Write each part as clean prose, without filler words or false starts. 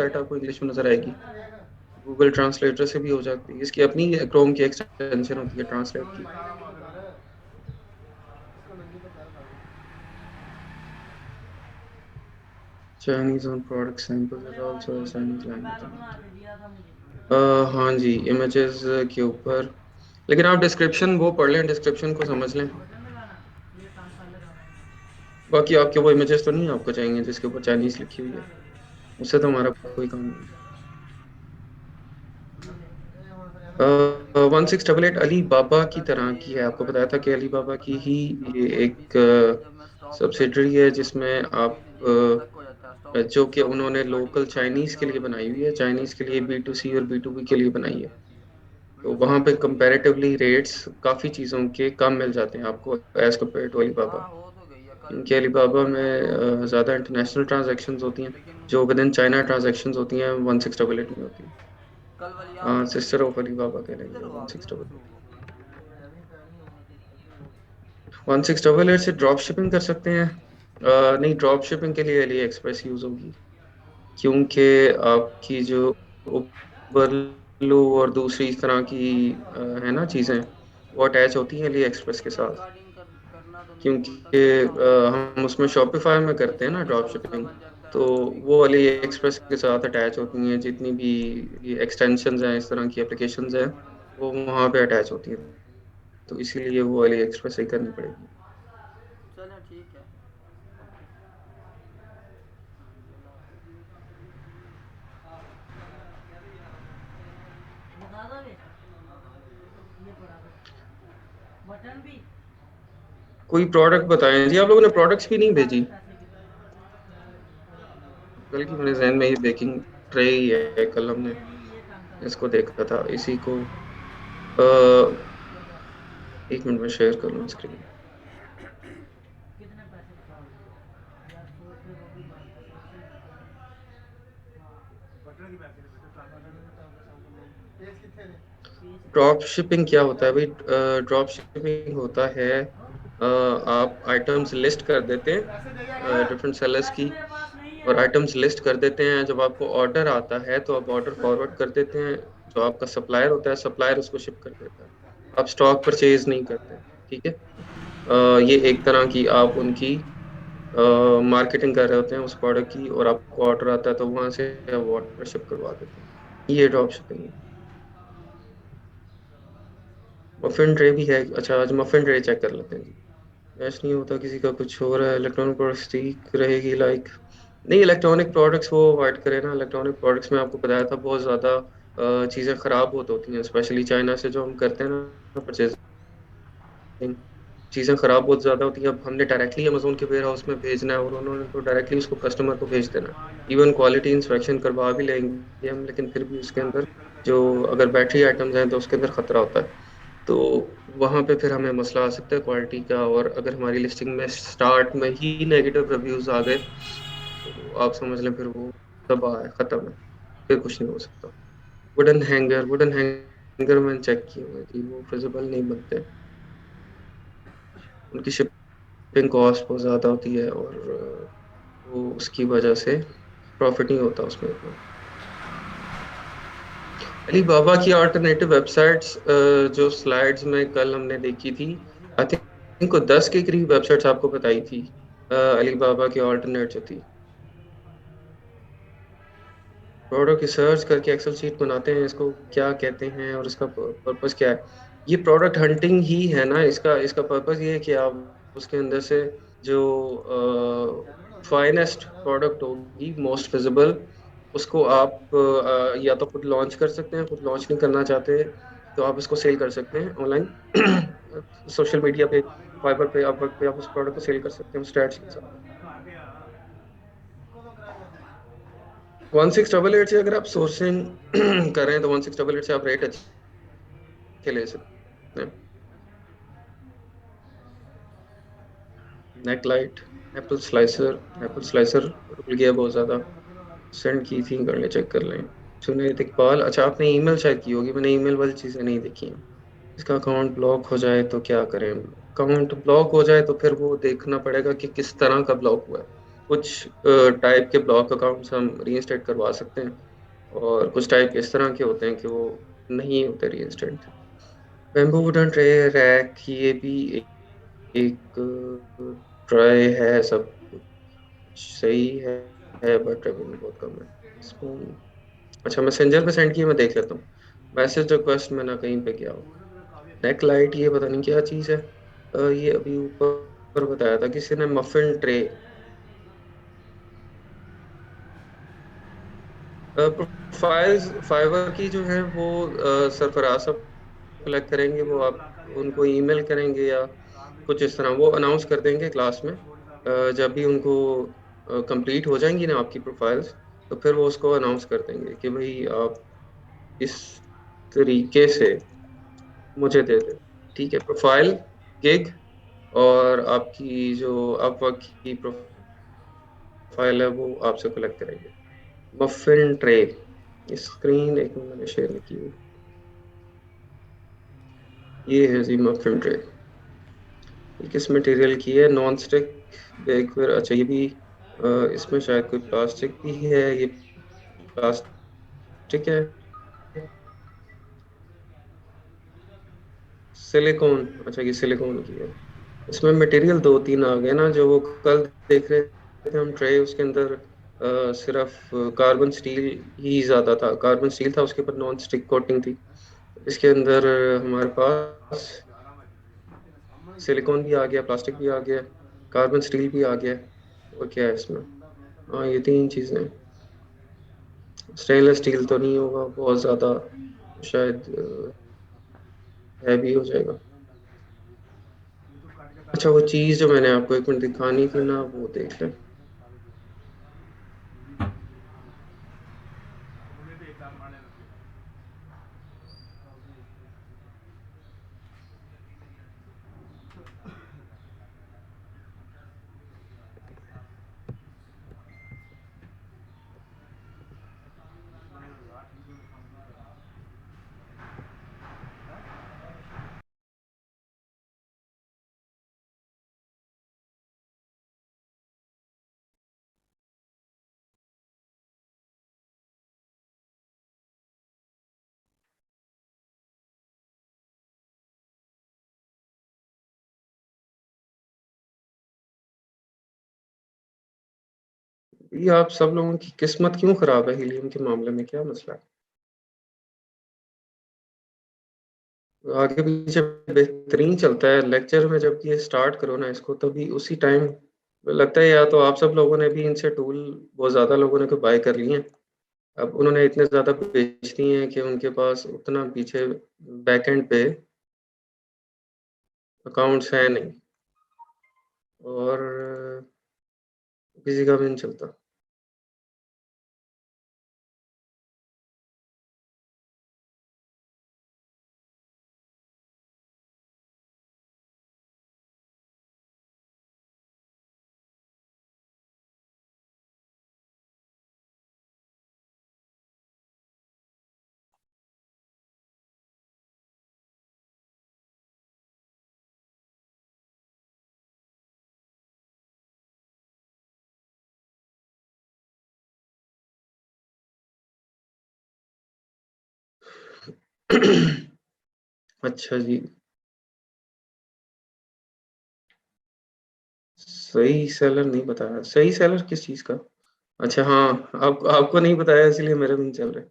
Website आपको English में नजर आएगी। गूगल ट्रांसलेटर से भी हो जाती है, इसकी अपनी क्रोम की एक्सटेंशन होती है ट्रांसलेट की। Chinese on product samples is also Chinese language. हाँ जी, इमेजेस के ऊपर, लेकिन आप डिस्क्रिप्शन वो पढ़ लें, डिस्क्रिप्शन को समझ लें। बाकी आपके वो इमेजेस तो नहीं आपको चाहिए जिसके ऊपर चाइनीज लिखी हुई है, उससे तो हमारा कोई काम नहीं। 1688 अली बाबा की तरह की है, आपको बताया था कि अली बाबा की ही ये एक जब मैं स्टॉक पे सब्सिडरी है जिसमें आप खरीद लिया तो तक हो जाता है स्टॉक जो कि स्टॉक उन्होंने स्टार्टिंग लोकल में पहले चाइनीज लिखा के लिए होता है बनाई कि हुई है, चाइनीज के लिए बी प्रोडक्ट टू सी और बी टू बी के लिए कंपनी बनाई बन है। जाती है तो बिल्कुल वहाँ सेम पे वही है कंपैरेटिवली रेट्स काफ़ी चीज़ों के कम मिल जाते हैं आपको एज कम्पेयर टू अलीबाबा। हाँ हो तो गई है कल क्योंकि अलीबाबा कल मैं स्टॉक पे में गया ज़्यादा था इंटरनेशनल ट्रांजैक्शंस होती हैं, लेकिन जो विद इन चाइना ट्रांजैक्शंस होती हैं 1688 में होती हैं। कल वाली आप हाँ, देखी सिस्टर थी ऑफ अलीबाबा किधर कहलाएंगे हो वन आप सिक्स किधर डबल फंसे एट हो 1688 से ड्रॉप शिपिंग कर सकते हैं। नहीं, ड्रॉप शिपिंग के लिए अली एक्सप्रेस यूज़ होगी, क्योंकि आपकी जो उबरलो और दूसरी इस तरह की है ना चीज़ें, वो अटैच होती हैं अली एक्सप्रेस के साथ। रिकॉर्डिंग करना तो नहीं क्योंकि बोलता समझा उन्हें हम उसमें शॉपिफाई में करते हैं ना ड्रॉप तीसरा मसला शिपिंग, बन जाता तो है कभी वो वाली काम नहीं एक्सप्रेस होता के कभी साथ कुछ अटैच होती हैं जितनी भी ये एक्सटेंशंस हैं, इस तरह की एप्लीकेशंस हैं, वो वहाँ पे अटैच होती हैं। तो इसीलिए वो वाली एक्सप्रेस ही करनी पड़ेगी। चलें ठीक है कोई प्रोडक्ट बताएं जी, आप लोगों ने प्रोडक्ट्स भी नहीं भेजी। कल की मेरे जहन में ये बेकिंग ट्रे ही है, कल हमने इसको देखा था इसी को। एक मिनट में शेयर कर लूँ स्क्रीन। ड्रॉप शिपिंग क्या होता है भाई? ड्रॉप शिपिंग होता है आप आइटम्स लिस्ट कर देते हैं डिफरेंट सेलर्स की, और आइटम्स लिस्ट कर देते हैं। जब आपको ऑर्डर आता है तो आप ऑर्डर फॉरवर्ड कर देते हैं, जो आपका सप्लायर होता है सप्लायर उसको शिप कर देता है। आप स्टॉक परचेज नहीं करते हैं, ठीक है। ये एक तरह की आप उनकी मार्केटिंग कर रहे होते हैं उस प्रोडक्ट की, और आपको ऑर्डर आता है तो वहां से आप ऑर्डर शिप करवा देते हैं। ये ड्रॉप शिपिंग है। मफिन ट्रे भी है, अच्छा आज मफिन ट्रे चेक कर लेते हैं जी। मैच नहीं होता, किसी का कुछ हो रहा है। इलेक्ट्रॉनिक प्रोडक्ट्स ठीक रहेगी लाइक, नहीं इलेक्ट्रॉनिक प्रोडक्ट्स वो अवॉइड करें ना। इलेक्ट्रॉनिक प्रोडक्ट्स में आपको बताया था बहुत ज़्यादा चीज़ें ख़राब बहुत होती हैं, स्पेशली चाइना से जो हम करते हैं ना परचेजिंग, चीज़ें ख़राब बहुत ज़्यादा होती हैं। अब हमने डायरेक्टली अमेजोन के वेयर हाउस में भेजना है और उन्होंने तो डायरेक्टली उसको कस्टमर को भेज देना। इवन क्वालिटी इंस्पेक्शन करवा भी लेंगे हम, लेकिन फिर भी उसके अंदर जो अगर बैटरी आइटम्स हैं तो उसके अंदर खतरा होता है। तो वहाँ पे फिर हमें मसला आ सकता है क्वालिटी का, और अगर हमारी लिस्टिंग में स्टार्ट में ही नेगेटिव रिव्यूज आ गए तो आप समझ लें फिर वो तबाह है, ख़त्म है, फिर कुछ नहीं हो सकता। वुडन हैंगर मैंने चेक किए हुए जी, वो फिजिबल नहीं बनते। उनकी शिपिंग कॉस्ट बहुत ज़्यादा होती है, और वो उसकी वजह से प्रॉफिट नहीं होता उसमें इतना। अली बाबा की अल्टरनेटिव वेबसाइट्स जो स्लाइड्स में कल हमने देखी थी, आई थिंक को 10 के करीब वेबसाइट्स आपको बताई थी अली बाबा की अल्टरनेट जो थी। प्रोडक्ट की सर्च करके एक्सेल शीट बनाते हैं, इसको क्या कहते हैं और इसका पर्पस क्या है? ये प्रोडक्ट हंटिंग ही है ना, इसका इसका पर्पस ये है कि आप उसके अंदर से जो फाइनेस्ट प्रोडक्ट होगी, मोस्ट विजिबल, उसको आप या तो खुद लॉन्च कर सकते हैं, खुद लॉन्च नहीं करना चाहते तो आप इसको सेल कर सकते हैं ऑनलाइन सोशल मीडिया पे, फाइवर पे, अपवर्क पे आप उस प्रोडक्ट को सेल कर सकते हैं स्टैट्स के साथ। 1688 से अगर आप सोर्सिंग कर रहे हैं तो 1688 से आप रेट अच्छे ले सकते हैं। नेक लाइट, एप्पल स्लाइसर रुक गया बहुत ज़्यादा। सेंड की थी, कर ले चेक कर लें। जुनैद इकबाल, अच्छा आपने ईमेल शायद की होगी, मैंने ईमेल वाली चीज़ें नहीं देखी हैं। इसका अकाउंट ब्लॉक हो जाए तो क्या करें? अकाउंट ब्लॉक हो जाए तो फिर वो देखना पड़ेगा कि किस तरह का ब्लॉक हुआ है। कुछ टाइप के ब्लॉक अकाउंट्स हम रीइंस्टेट करवा सकते हैं, और कुछ टाइप इस तरह के होते हैं कि वो नहीं होते reinstate. Bamboo wooden tray, rack, ये भी एक ट्राई है, सब कुछ सही है बट रेवेन्यू बहुत कम है। स्पून, अच्छा मैसेंजर पे सेंड किया, मैं देख लेता हूँ। मैसेज रिक्वेस्ट में ना कहीं पे गया हो। नेक लाइट, ये पता नहीं क्या चीज़ है। ये अभी ऊपर बताया था किसी ने, मफिन ट्रे। प्रोफाइल्स फाइवर की जो है वो सरफराज साहब कलेक्ट करेंगे, वो आप उनको ईमेल करेंगे या कुछ इस तरह, वो अनाउंस कर देंगे क्लास में। जब भी उनको कंप्लीट हो जाएंगी ना आपकी प्रोफाइल्स, तो फिर वो उसको अनाउंस कर देंगे कि भाई आप इस तरीके से मुझे दे दे। ठीक है, प्रोफाइल, गिग, और आपकी जो अपवर्क की प्रोफाइल है वो आपसे कलेक्ट करेंगे। मफिन ट्रे, स्क्रीन एक मिनट मैंने शेयर नहीं की हुई। ये है जी मफिन ट्रे। ये किस मटेरियल की है? नॉन स्टिक बेकवेयर, अच्छा ये भी इसमें शायद कोई प्लास्टिक भी है, ये प्लास्टिक है। सिलिकॉन, अच्छा ये सिलिकॉन की है। इसमें मटेरियल दो तीन आ गए ना, जो वो कल देख रहे थे हम ट्रे, उसके अंदर सिर्फ कार्बन स्टील ही ज्यादा था, कार्बन स्टील था, उसके ऊपर नॉन स्टिक कोटिंग थी। इसके अंदर हमारे पास सिलिकॉन भी आ गया, प्लास्टिक भी आ गया, कार्बन स्टील भी आ गया। और क्या है इसमें? हाँ ये तीन चीजें। स्टेनलेस स्टील तो नहीं होगा बहुत ज्यादा, शायद हैवी हो जाएगा। अच्छा वो चीज जो मैंने आपको एक मिनट दिखानी थी ना, वो देख लें। ये आप सब लोगों की किस्मत क्यों खराब है हीलियम के मामले में, क्या मसला है? आगे पीछे बेहतरीन चलता है, लेक्चर में जब ये स्टार्ट करो ना इसको, तभी उसी टाइम लगता है या तो आप सब लोगों ने भी इनसे टूल, बहुत ज्यादा लोगों ने तो बाय कर लिए हैं, अब उन्होंने इतने ज्यादा बेच दिए हैं कि उनके पास उतना पीछे बैकएंड पे अकाउंट्स है नहीं, और किसी का भी नहीं चलता। अच्छा जी, सही सेलर नहीं बताया, सही सेलर किस चीज का? अच्छा हाँ, आपको नहीं बताया इसलिए मेरे भी नहीं चल रहे।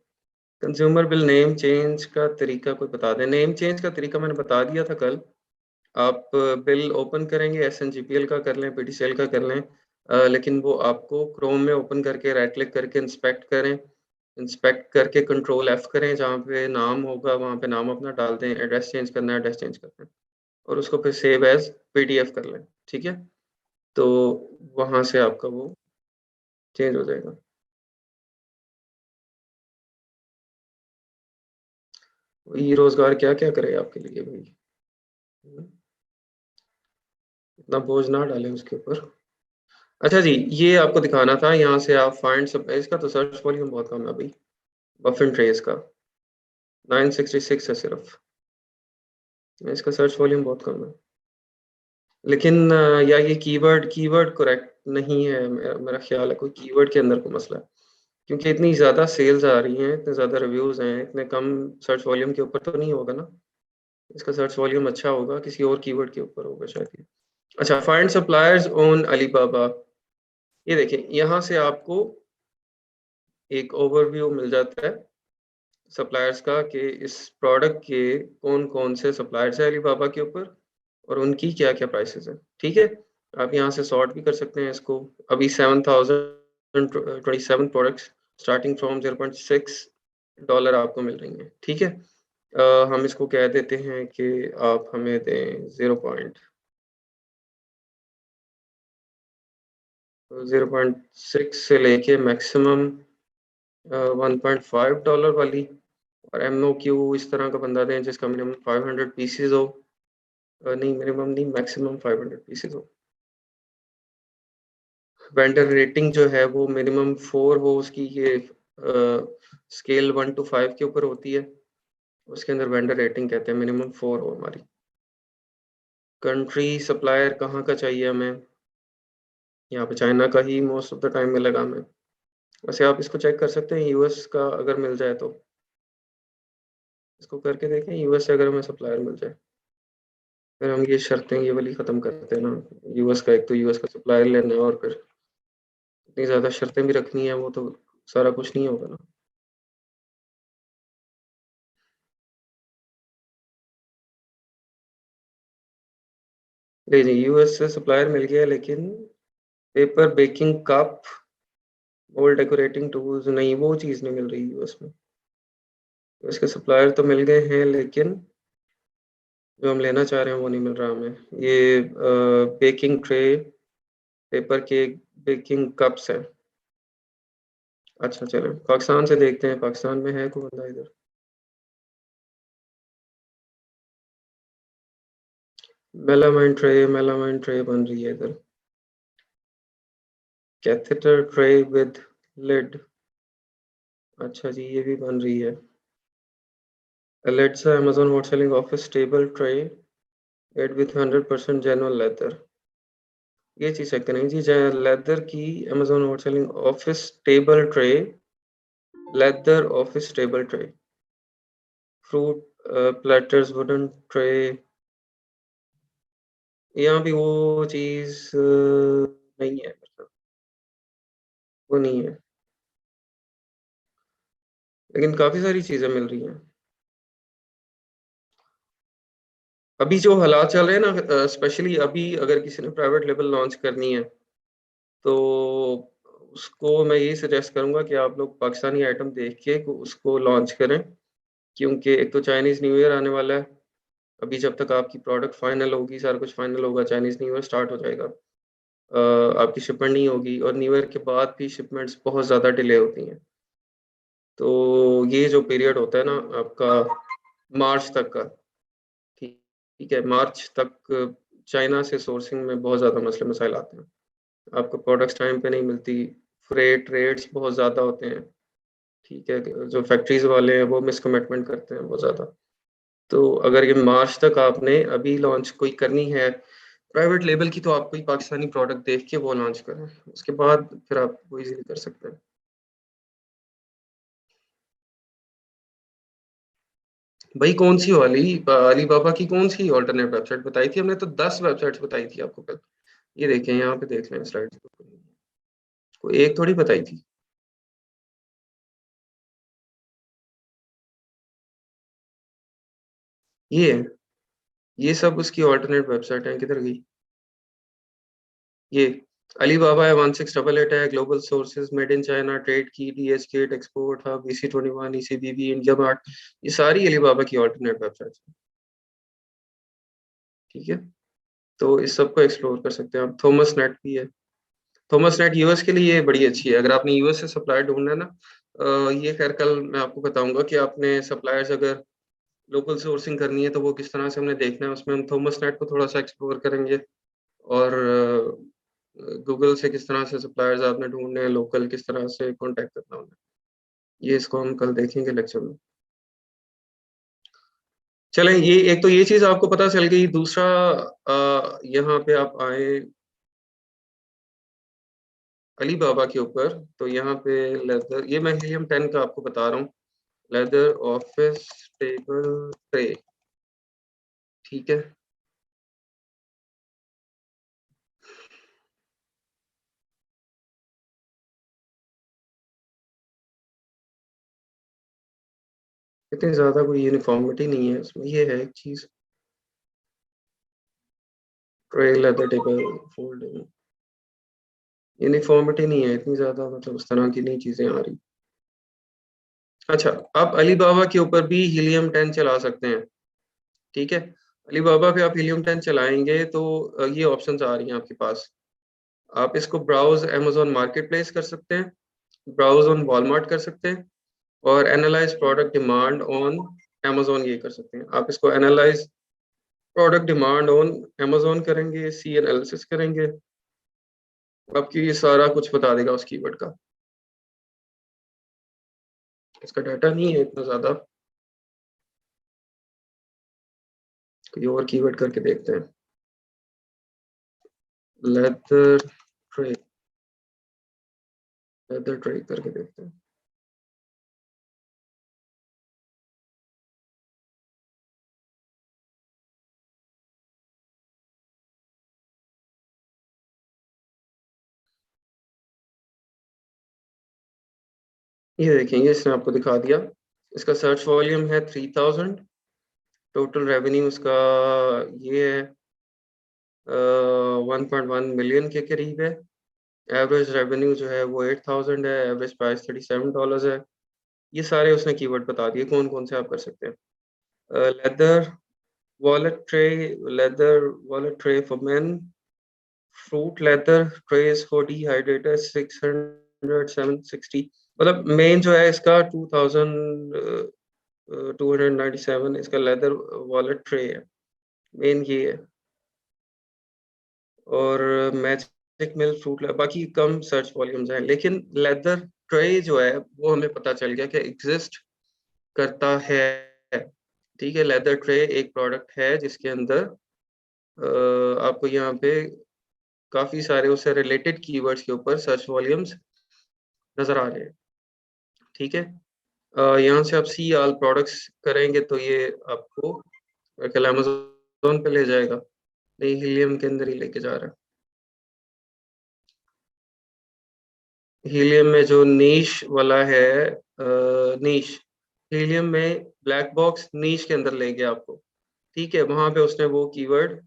कंज्यूमर बिल नेम चेंज का तरीका कोई बता दें? नेम चेंज का तरीका मैंने बता दिया था कल। आप बिल ओपन करेंगे, एसएनजीपीएल का कर लें, पीटीसीएल का कर लें, लेकिन वो आपको क्रोम में ओपन करके राइट क्लिक करके इंस्पेक्ट करें। इंस्पेक्ट करके कंट्रोल एफ करें, जहाँ पे नाम होगा वहाँ पे नाम अपना डाल दें, एड्रेस चेंज करना है एड्रेस चेंज कर दें, और उसको फिर सेव एज पीडीएफ कर लें। ठीक है, तो वहाँ से आपका वो चेंज हो जाएगा। ये रोजगार क्या क्या करे आपके लिए भाई, इतना बोझ ना डालें उसके ऊपर। अच्छा जी, ये आपको दिखाना था, यहाँ से आप फाइंड सब, इसका तो सर्च वॉल्यूम बहुत कम है भाई, बफिन ट्रेस का 966 है सिर्फ, इसका सर्च वॉल्यूम बहुत कम है। लेकिन या ये कीवर्ड कीवर्ड करेक्ट नहीं है, मेरा ख्याल है कोई कीवर्ड के अंदर कोई मसला है। क्योंकि इतनी ज़्यादा सेल्स आ रही हैं, इतने ज़्यादा रिव्यूज़ हैं, इतने कम सर्च वॉल्यूम के ऊपर तो नहीं होगा ना? इसका सर्च वॉल्यूम अच्छा होगा, किसी और कीवर्ड के ऊपर होगा शायद ये। अच्छा, फाइंड सप्लायर्स ऑन अलीबाबा। ये देखिए, यहाँ से आपको एक ओवरव्यू मिल जाता है सप्लायर्स का कि इस प्रोडक्ट के कौन-कौन से सप्लायर्स हैं अलीबाबा के ऊपर और उनकी क्या-क्या प्राइसेज़ हैं, ठीक है? आप यहाँ से सॉर्ट भी कर सकते हैं इसको। अभी 7027 प्रोडक्ट्स स्टार्टिंग फ्रॉम $0.6 आपको मिल रही हैं, ठीक है? हम इसको कह देते हैं कि आप हमें दें 0.6 से लेके मैक्सिमम $1.5 वाली और एमओक्यू इस तरह का बंदा दें जिसका मिनिमम 500 पीसेस हो। नहीं, मिनिमम नहीं, मैक्सिमम 500 पीसेस हो। वेंडर रेटिंग जो है वो मिनिमम 4 हो उसकी, ये स्केल 1 टू 5 के ऊपर होती है। उसके अंदर वेंडर रेटिंग कहते हैं, मिनिमम 4 हो हमारी। कंट्री सप्लायर कहाँ का चाहिए हमें? यहाँ पे चाइना का ही मोस्ट ऑफ द टाइम मिलेगा हमें। वैसे आप इसको चेक कर सकते हैं, यूएस का अगर मिल जाए तो। इसको करके देखें, यूएस से अगर हमें सप्लायर मिल जाए। फिर हम ये शर्तें ये वाली ख़त्म करते हैं ना, यूएस का, एक तो यूएस का सप्लायर लेना है और फिर इतनी ज़्यादा शर्तें भी रखनी है, वो तो सारा कुछ नहीं होगा ना। नहीं, नहीं, यूएस से सप्लायर मिल गया लेकिन paper baking cup, wall decorating tools नहीं, वो चीज़ नहीं मिल रही यूएस में। यूएस के सप्लायर तो मिल गए हैं लेकिन जो हम लेना चाह रहे हैं वो नहीं मिल रहा हमें। ये baking tray, paper cake, baking cups हैं। अच्छा चलें, पाकिस्तान से देखते हैं, पाकिस्तान में है कोई बंदा इधर? मेलामाइन ट्रे बन रही है इधर। कैथेटर ट्रे विद लिड, अच्छा जी, ये भी बन रही है। Alexa Amazon hot selling office table tray made with 100% genuine leather, ये चीज़ चेक करेंगे जी। लेदर की Amazon hot selling office table tray, leather office table tray, fruit platters wooden tray, यहाँ भी वो चीज़ नहीं है, मतलब वो नहीं है, लेकिन काफ़ी सारी चीज़ें मिल रही हैं। अभी जो हालात चल रहे हैं ना, स्पेशली अभी अगर किसी ने प्राइवेट लेबल लॉन्च करनी है तो उसको मैं यही सजेस्ट करूँगा कि आप लोग पाकिस्तानी आइटम देख के उसको लॉन्च करें, क्योंकि एक तो चाइनीज़ न्यू ईयर आने वाला है। अभी जब तक आपकी प्रोडक्ट फाइनल होगी, सारा कुछ फाइनल होगा, चाइनीज़ न्यू ईयर स्टार्ट हो जाएगा। आपकी शिपमेंट नहीं होगी और न्यू ईयर के बाद भी शिपमेंट्स बहुत ज़्यादा डिले होती हैं। तो ये जो पीरियड होता है ना आपका, मार्च तक का, ठीक ठीक है, मार्च तक चाइना से सोर्सिंग में बहुत ज़्यादा मसले मसाइल आते हैं। आपको प्रोडक्ट्स टाइम पे नहीं मिलती, फ्रेट रेट्स बहुत ज़्यादा होते हैं, ठीक है? जो फैक्ट्रीज़ वाले हैं वो मिसकमिटमेंट करते हैं बहुत ज़्यादा। तो अगर ये मार्च तक आपने अभी लॉन्च कोई करनी है प्राइवेट लेबल की, तो आप कोई पाकिस्तानी प्रोडक्ट देख के वो लॉन्च करें। उसके बाद फिर आप वो ईज़िली कर सकते हैं। भाई कौन-सी वाली अलीबाबा की कौन-सी अल्टरनेट वेबसाइट बताई थी? हमने तो 10 वेबसाइट्स बताई थी आपको कल। ये देखें, यहाँ पे देख लें स्लाइड्स पे। कोई एक थोड़ी बताई थी। ये है, ये सब उसकी अल्टरनेट वेबसाइट है, किधर गई? ये अलीबाबा है, 1688 है, global sources, made in China, trade की, DHgate, export hub, EC21, ECBB, India mart, ये सारी अलीबाबा की अल्टरनेट वेबसाइट्स हैं, ठीक है? तो इस सब को एक्सप्लोर कर सकते हैं आप। थॉमस नेट भी है। थॉमस नेट यूएस के लिए बड़ी अच्छी है, अगर आपने यूएस से सप्लायर ढूँढना है ना। ये खैर कल मैं आपको बताऊँगा कि आपने सप्लायर्स अगर लोकल सोर्सिंग करनी है तो वो किस तरह से हमने देखना है, उसमें हम थॉमस नेट को थोड़ा-सा एक्सप्लोर करेंगे और गूगल से किस तरह से सप्लायर्स आपने ढूँढने हैं, लोकल किस तरह से कॉन्टैक्ट करना है उन्हें। ये इसको हम कल देखेंगे लेक्चर में। चलें, ये एक तो ये चीज़ आपको पता चल गई, दूसरा यहाँ पे आप आए अली बाबा के ऊपर, तो यहाँ पे लेदर, ये मैं हीलियम 10 का आपको बता रहा हूँ, लेदर ऑफिस टेबल ट्रे, ठीक है। इतनी ज्यादा कोई यूनिफॉर्मिटी नहीं है इसमें, ये है एक चीज, tray leather table folding, uniformity नहीं है इतनी ज्यादा, मतलब उस तरह की नई चीजें आ रही। अच्छा, आप अली बाबा के ऊपर भी हीलियम 10 चला सकते हैं, ठीक है। अली बाबा पे आप हीलियम 10 चलाएंगे तो ये ऑप्शंस आ रही हैं आपके पास। आप इसको ब्राउज अमेजोन मार्केट प्लेस कर सकते हैं, ब्राउज ऑन वॉलमार्ट कर सकते हैं, और analyse product demand on Amazon ये कर सकते हैं। आप इसको analyse product demand on Amazon करेंगे, सी एनालिसिस करेंगे, आपकी ये सारा कुछ बता देगा उस कीवर्ड का। इसका डाटा नहीं है इतना ज्यादा, कोई और कीवर्ड करके देखते हैं, लेदर ट्रे, लेदर ट्रे करके देखते हैं। ये देखेंगे, इसने आपको दिखा दिया, इसका सर्च वॉल्यूम है 3000, टोटल रेवेन्यू उसका ये है 1.1 मिलियन के करीब है। एवरेज रेवेन्यू जो है वो 8000 है, एवरेज प्राइस $37 है। ये सारे उसने कीवर्ड बता दिए कौन कौन से आप कर सकते हैं। Leather wallet tray, leather wallet tray for main, fruit leather trace for dehydrator 600 760, मतलब मेन जो है इसका 2297 इसका लेदर वॉलेट ट्रे है, मेन ये है। और मैजिक मिल फ्रूट, बाकी कम सर्च वॉल्यूम्स हैं, लेकिन लेदर ट्रे जो है वो हमें पता चल गया कि एग्जिस्ट करता है, ठीक है। लेदर ट्रे एक प्रोडक्ट है जिसके अंदर आपको यहाँ पे काफी सारे उससे रिलेटेड कीवर्ड्स के ऊपर सर्च वॉल्यूम्स नजर आ रहे हैं, ठीक है। यहाँ से आप सी ऑल प्रोडक्ट्स करेंगे तो ये आपको कल अमेजोन पे ले जाएगा, नहीं हीलियम के अंदर ही लेके जा रहा है। हीलियम में जो नीश वाला है, नीश, हीलियम में ब्लैक बॉक्स नीश के अंदर ले गया आपको, ठीक है। वहां पे उसने वो कीवर्ड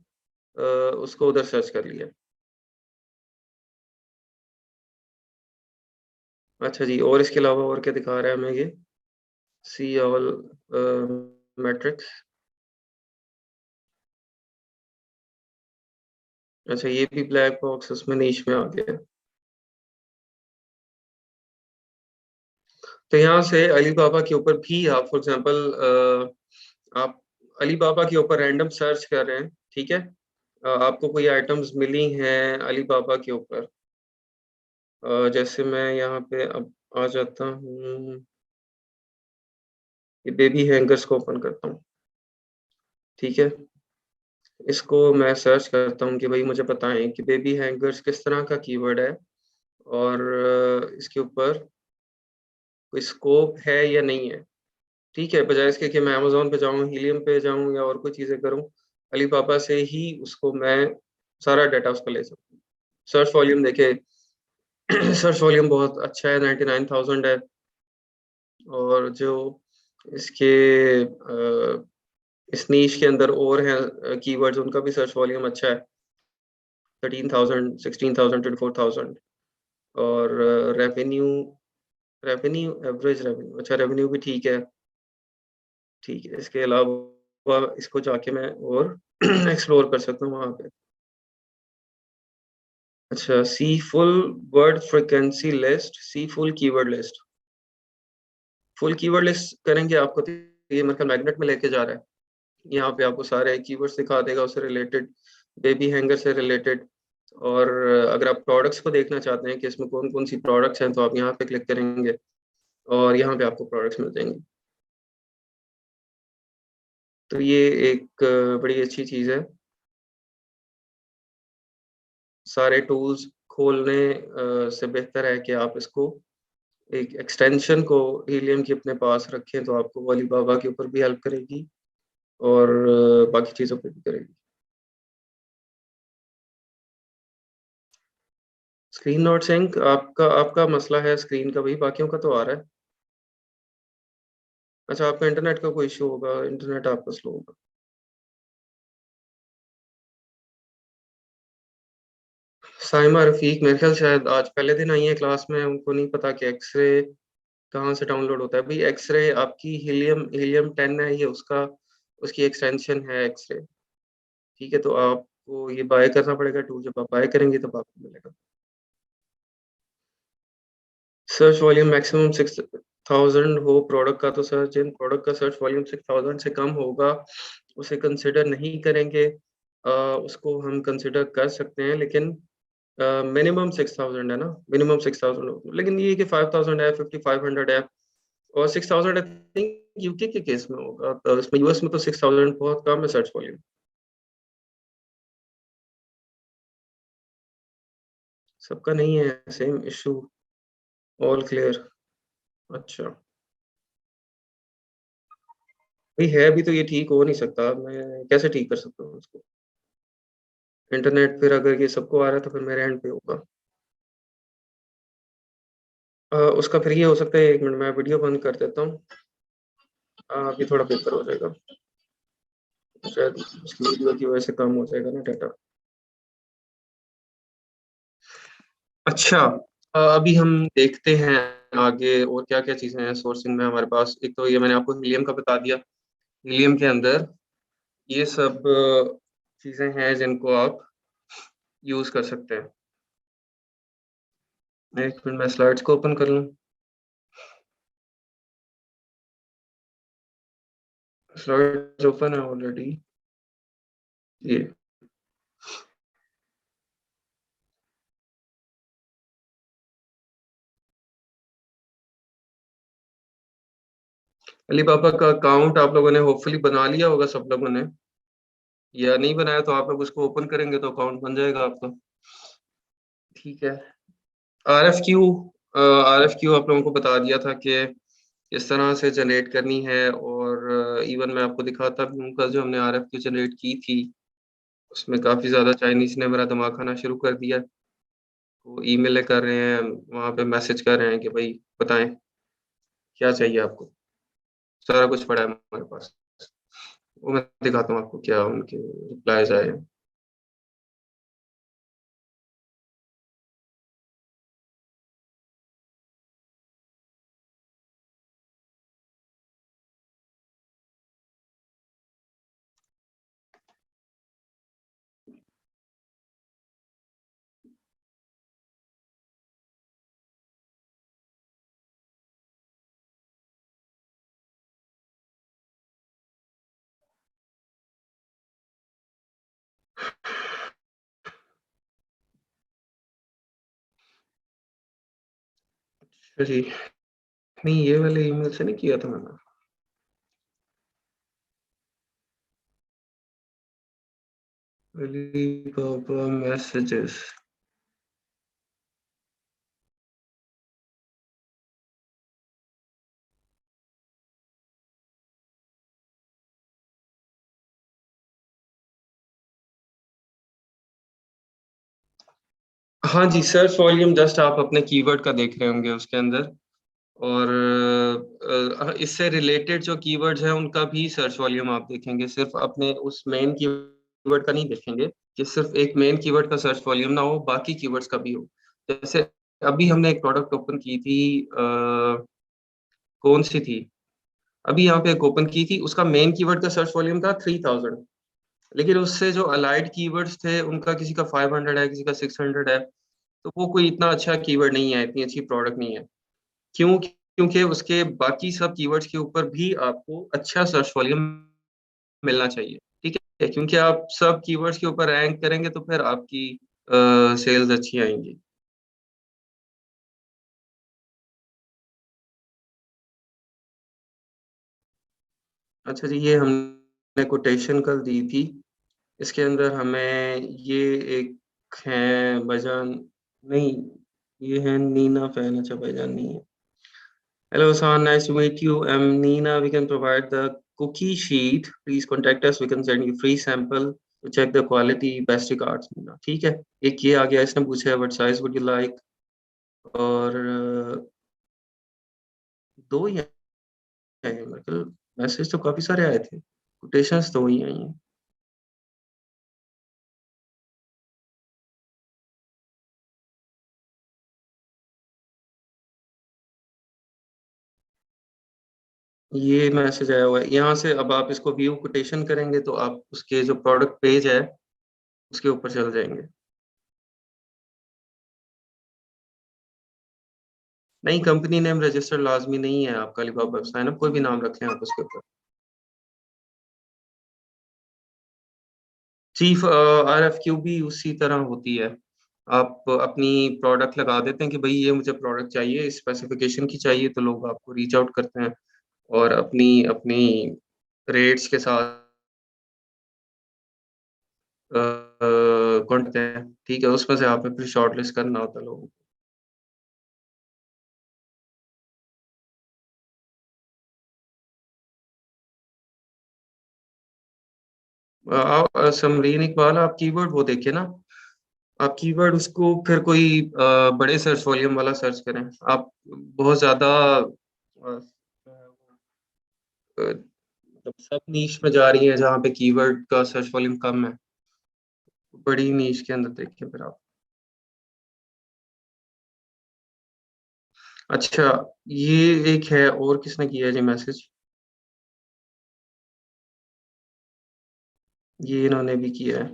उसको उधर सर्च कर लिया। अच्छा जी, और इसके अलावा और क्या दिखा रहा है हमें ये, सी ऑल मैट्रिक्स, अच्छा ये भी ब्लैक बॉक्स उसमें नीश में आ गया। तो यहाँ से अली बाबा के ऊपर भी आप फॉर एग्जांपल आप अली बाबा के ऊपर रैंडम सर्च कर रहे हैं, ठीक है। आपको कोई आइटम्स मिली हैं अली बाबा के ऊपर, जैसे मैं यहाँ पे अब आ जाता हूँ, ये बेबी हैंगर्स को ओपन करता हूँ, ठीक है। इसको मैं सर्च करता हूँ कि भाई मुझे बताएं कि बेबी हैंगर्स किस तरह का कीवर्ड है, और इसके ऊपर कोई स्कोप है या नहीं है, ठीक है। बजाय इसके कि मैं अमेजोन पे जाऊँ, हीलियम पे जाऊँ या और कोई चीज़ें करूँ, अलीबाबा से ही उसको मैं सारा डाटा उसका ले सकता हूँ। सर्च वॉल्यूम देखे, सर्च वॉल्यूम बहुत अच्छा है, 99,000 है। और जो इसके इस नीश के अंदर और हैं कीवर्ड्स, उनका भी सर्च वॉल्यूम अच्छा है, 13,000 16,000 24,000। और रेवेन्यू, रेवेन्यू एवरेज रेवेन्यू, अच्छा रेवेन्यू भी ठीक है, ठीक है। इसके अलावा इसको जाके मैं और एक्सप्लोर कर सकता हूँ वहाँ पे। अच्छा, see full word frequency list, see full keyword list, full keyword list करेंगे आपको तो ये मतलब मैग्नेट में लेके जा रहा है। यहाँ पे आपको सारे कीवर्ड्स दिखा देगा उससे रिलेटेड, बेबी हैंगर से रिलेटेड। और अगर आप प्रोडक्ट्स को देखना चाहते हैं कि इसमें कौन कौन सी प्रोडक्ट्स हैं, तो आप यहाँ पे क्लिक करेंगे और यहाँ पे आपको प्रोडक्ट्स मिल जाएंगे। तो ये एक बड़ी अच्छी चीज़ है, सारे टूल्स खोलने से बेहतर है कि आप इसको एक एक्सटेंशन को हीलियम की अपने पास रखें, तो आपको वो अली बाबा के ऊपर भी हेल्प करेगी और बाकी चीज़ों पे भी करेगी। स्क्रीन नॉट सिंक आपका आपका मसला है स्क्रीन का, भाई बाकियों का तो आ रहा है। अच्छा, आपका इंटरनेट का कोई इश्यू होगा, इंटरनेट आपका स्लो होगा। साइमा रफीक मेरे ख्याल शायद आज पहले दिन आई है क्लास में, उनको नहीं पता कि एक्सरे कहाँ से डाउनलोड होता है। भाई एक्सरे आपकी हीलियम हीलियम 10 है, ये उसका उसकी एक्सटेंशन है एक्सरे। ठीक है, तो आपको ये बाय करना पड़ेगा टूल, जब आप बाय करेंगे तब आपको मिलेगा। सर्च वॉल्यूम मैक्सिमम 6000 हो प्रोडक्ट का, तो सर जिन प्रोडक्ट का सर्च वॉल्यूम 6000 से कम होगा उसे कंसिडर नहीं करेंगे। उसको हम कंसिडर कर सकते हैं, लेकिन मिनिमम 6000 है ना, मिनिमम 6000। लेकिन ये कि 5000 है, 5500 है और 6000 आई थिंक यूके के केस में होगा, तो इसमें यूएस में तो 6000 बहुत कम है सर्च वॉल्यूम। सबका नहीं है सेम इशू। All clear. अच्छा, भाई है भी तो ये ठीक हो नहीं सकता, मैं कैसे ठीक कर सकता हूँ उसको। इंटरनेट फिर अगर ये सबको आ रहा है तो फिर मेरे एंड पे होगा। उसका फिर ये हो सकता है, 1 मिनट मैं वीडियो बंद कर देता हूँ। अभी थोड़ा बेहतर हो जाएगा, शायद इसकी वीडियो की वजह से कम हो जाएगा ना डाटा। अच्छा, अभी हम देखते हैं आगे और क्या क्या चीजें हैं सोर्सिंग में हमारे पास। एक तो ये मैंने आपको हीलियम का बता दिया। हीलियम के अंदर ये सब चीजें हैं जिनको आप यूज कर सकते हैं। 1 मिनट मैं स्लाइड्स को ओपन कर लूँ। स्लाइड्स ओपन है ऑलरेडी। ये अली पापा का अकाउंट आप लोगों ने होपफुली बना लिया होगा सब लोगों ने, या नहीं बनाया तो आप लोग उसको ओपन करेंगे तो अकाउंट बन जाएगा आपका। ठीक है। आरएफक्यू आरएफक्यू आप लोगों को बता दिया था कि किस तरह से जनरेट करनी है, और इवन मैं आपको दिखाता भी हूँ, कल जो हमने आरएफक्यू जनरेट की थी उसमें काफ़ी ज़्यादा चाइनीज़ ने मेरा दिमाग खाना शुरू कर दिया। वो ईमेल कर रहे हैं, वहाँ पे मैसेज कर रहे हैं कि भाई बताएं क्या चाहिए आपको। सारा कुछ पड़ा है हमारे पास। वो मैं दिखाता हूँ आपको क्या उनके रिप्लाईज आए हैं। अच्छा जी, नहीं ये वाले ईमेल से नहीं किया था मैंने। अली बाबा मैसेजेस। हाँ जी, सर्च वॉल्यूम जस्ट आप अपने कीवर्ड का देख रहे होंगे उसके अंदर, और इससे रिलेटेड जो कीवर्ड्स हैं उनका भी सर्च वॉल्यूम आप देखेंगे, सिर्फ अपने उस मेन कीवर्ड का नहीं देखेंगे कि सिर्फ एक मेन कीवर्ड का सर्च वॉल्यूम ना हो, बाकी कीवर्ड्स का भी हो। जैसे अभी हमने एक प्रोडक्ट ओपन की थी, कौन सी थी, अभी यहाँ पे एक ओपन की थी, उसका मेन कीवर्ड का सर्च वॉल्यूम था 3000, लेकिन उससे जो अलाइड कीवर्ड्स थे उनका किसी का 500 है, किसी का 600 है। तो वो कोई इतना अच्छा कीवर्ड नहीं है, इतनी अच्छी प्रोडक्ट नहीं है। क्यों? क्योंकि उसके बाकी सब कीवर्ड्स के ऊपर भी आपको अच्छा सर्च वॉल्यूम मिलना चाहिए। ठीक है, क्योंकि आप सब कीवर्ड्स के ऊपर रैंक करेंगे तो फिर आपकी सेल्स अच्छी आएंगी। अच्छा जी, ये हमने कोटेशन कल दी थी, इसके अंदर हमें ये एक है वजन नहीं, ये है नीना फैन। अच्छा भाईजान नहीं है। Hello Hassan, nice to meet you. I'm Nina. We can provide the cookie sheet. Please contact us. We can send you free sample to check the quality. Best regards, Nina. ठीक है। एक ये आ गया, इसने पूछा है what size would you like, और दो ही आए हैं, मतलब मैसेज तो काफी सारे आए थे, कोटेशंस दो ही आई हैं। ये मैसेज आया हुआ है यहाँ से। अब आप इसको व्यू कोटेशन करेंगे तो आप उसके जो प्रोडक्ट पेज है उसके ऊपर चल जाएंगे। नहीं, कंपनी नेम रजिस्टर लाजमी नहीं है आपका अलीबाबा वेब साइन अप, कोई भी नाम रख लें आप उसके ऊपर। चीफ आरएफक्यू भी उसी तरह होती है। आप अपनी प्रोडक्ट लगा देते हैं कि भाई ये मुझे प्रोडक्ट चाहिए, इस स्पेसिफिकेशन की चाहिए, तो लोग आपको रीच आउट करते हैं और अपनी अपनी रेट्स के साथ कौन करते हैं। ठीक है, उसमें से आपने फिर शॉर्ट लिस्ट करना होता है लोगों को। समरीन इकबाल, आप कीवर्ड वो देखिए ना, आप कीवर्ड उसको फिर कोई बड़े सर्च वॉल्यूम वाला सर्च करें। आप बहुत ज्यादा मतलब सब नीश में जा रही है जहाँ पे कीवर्ड का सर्च वॉल्यूम कम है। बड़ी नीश के अंदर देखिए फिर आप। अच्छा, ये एक है और, किसने किया है जी मैसेज, ये इन्होंने भी किया है।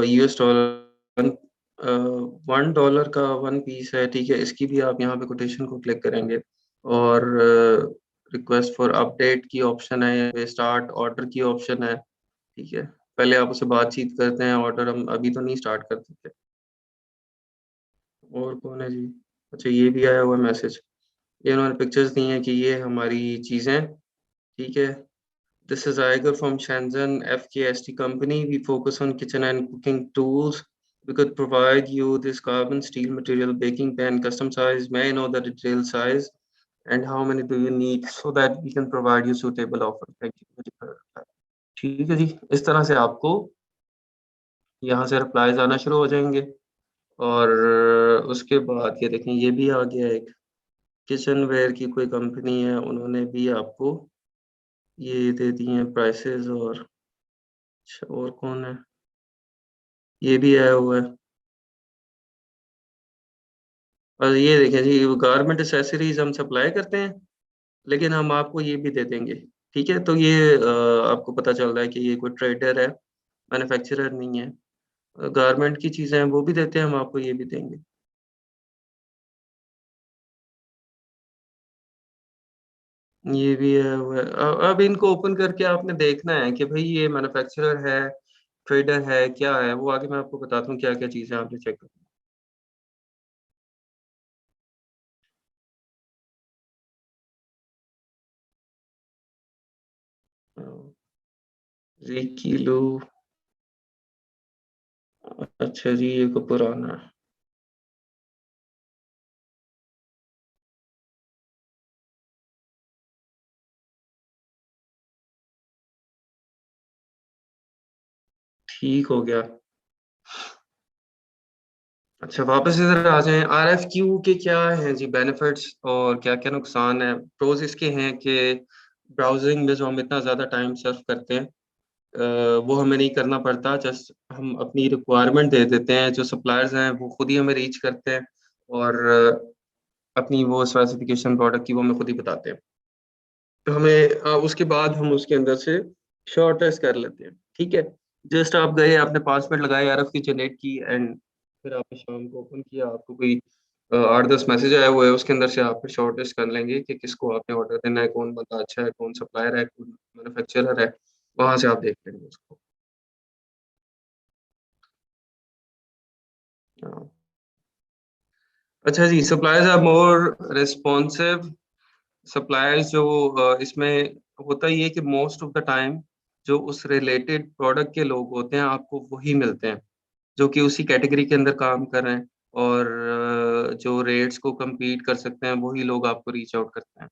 यूएस डॉलर, $1 का वन पीस है। ठीक है, इसकी भी आप यहाँ पे कोटेशन को क्लिक करेंगे और रिक्वेस्ट फॉर अपडेट की ऑप्शन है, यहाँ पे स्टार्ट ऑर्डर की ऑप्शन है। ठीक है, पहले आप उससे बातचीत करते हैं, ऑर्डर हम अभी तो नहीं स्टार्ट कर सकते। और कौन है जी? अच्छा, ये भी आया हुआ मैसेज। ये उन्होंने पिक्चर्स दी हैं कि ये हमारी चीज़ें। ठीक है, this is Iger from Shenzhen FKST company. We focus on kitchen and cooking tools. We could provide you this carbon steel material baking pan custom size. May I know the detailed size and how many do you need so that we can provide you suitable offer. Thank you very much. ठीक है जी, इस तरह से आपको यहाँ से replies आना शुरू हो जाएंगे। और उसके बाद ये देखें, ये भी आ गया एक, किचन वेयर की कोई कंपनी है, उन्होंने भी आपको ये दे दिए हैं प्राइसेस। और अच्छा, और कौन है, ये भी आया हुआ है। और ये देखें जी, गारमेंट एसेसरीज हम सप्लाई करते हैं, लेकिन हम आपको ये भी दे देंगे। ठीक है, तो ये आपको पता चल रहा है कि ये कोई ट्रेडर है, मैन्युफैक्चरर नहीं है। गारमेंट की चीज़ें हैं वो भी देते हैं, हम आपको ये भी देंगे। ये भी है हुआ है। अब इनको ओपन करके आपने देखना है कि भाई ये मैन्युफैक्चरर है, ट्रेडर है, क्या है वो, आगे मैं आपको बताता हूँ क्या क्या चीज़ें आपने चेक करनी है। किलो। अच्छा जी, ये को पुराना है। ठीक हो गया। अच्छा, वापस इधर आ जाएं। RFQ के क्या हैं जी बेनिफिट्स और क्या क्या नुकसान है। प्रोज इसके हैं कि ब्राउजिंग में जो हम इतना ज़्यादा टाइम सर्व करते हैं, वो हमें नहीं करना पड़ता। जस्ट हम अपनी रिक्वायरमेंट दे देते हैं, जो सप्लायर्स हैं वो खुद ही हमें रीच करते हैं और अपनी वो स्पेसिफिकेशन प्रोडक्ट की वो हमें खुद ही बताते हैं। तो हमें उसके बाद हम उसके अंदर से शॉर्ट टेस्ट कर लेते हैं। ठीक है, जस्ट आप गए, आपने 5 मिनट लगाए, RFQ जनरेट की, एंड फिर आपने शाम को ओपन किया, आपको कोई 8-10 मैसेज आया हुआ है, उसके अंदर से आप फिर शॉर्ट लिस्ट कर लेंगे कि किसको आपने ऑर्डर देना है, कौन बंदा अच्छा है, कौन सप्लायर है, कौन मैन्युफैक्चरर है। वहां से आप देख लेंगे उसको। हाँ। अच्छा जी, suppliers are more responsive. Suppliers जो इसमें होता ही है कि मोस्ट ऑफ द टाइम जो उस रिलेटेड प्रोडक्ट के लोग होते हैं आपको वही मिलते हैं जो कि उसी कैटेगरी के अंदर काम कर रहे हैं। और जो रेट्स को compete कर सकते हैं वही लोग आपको रीच आउट करते हैं।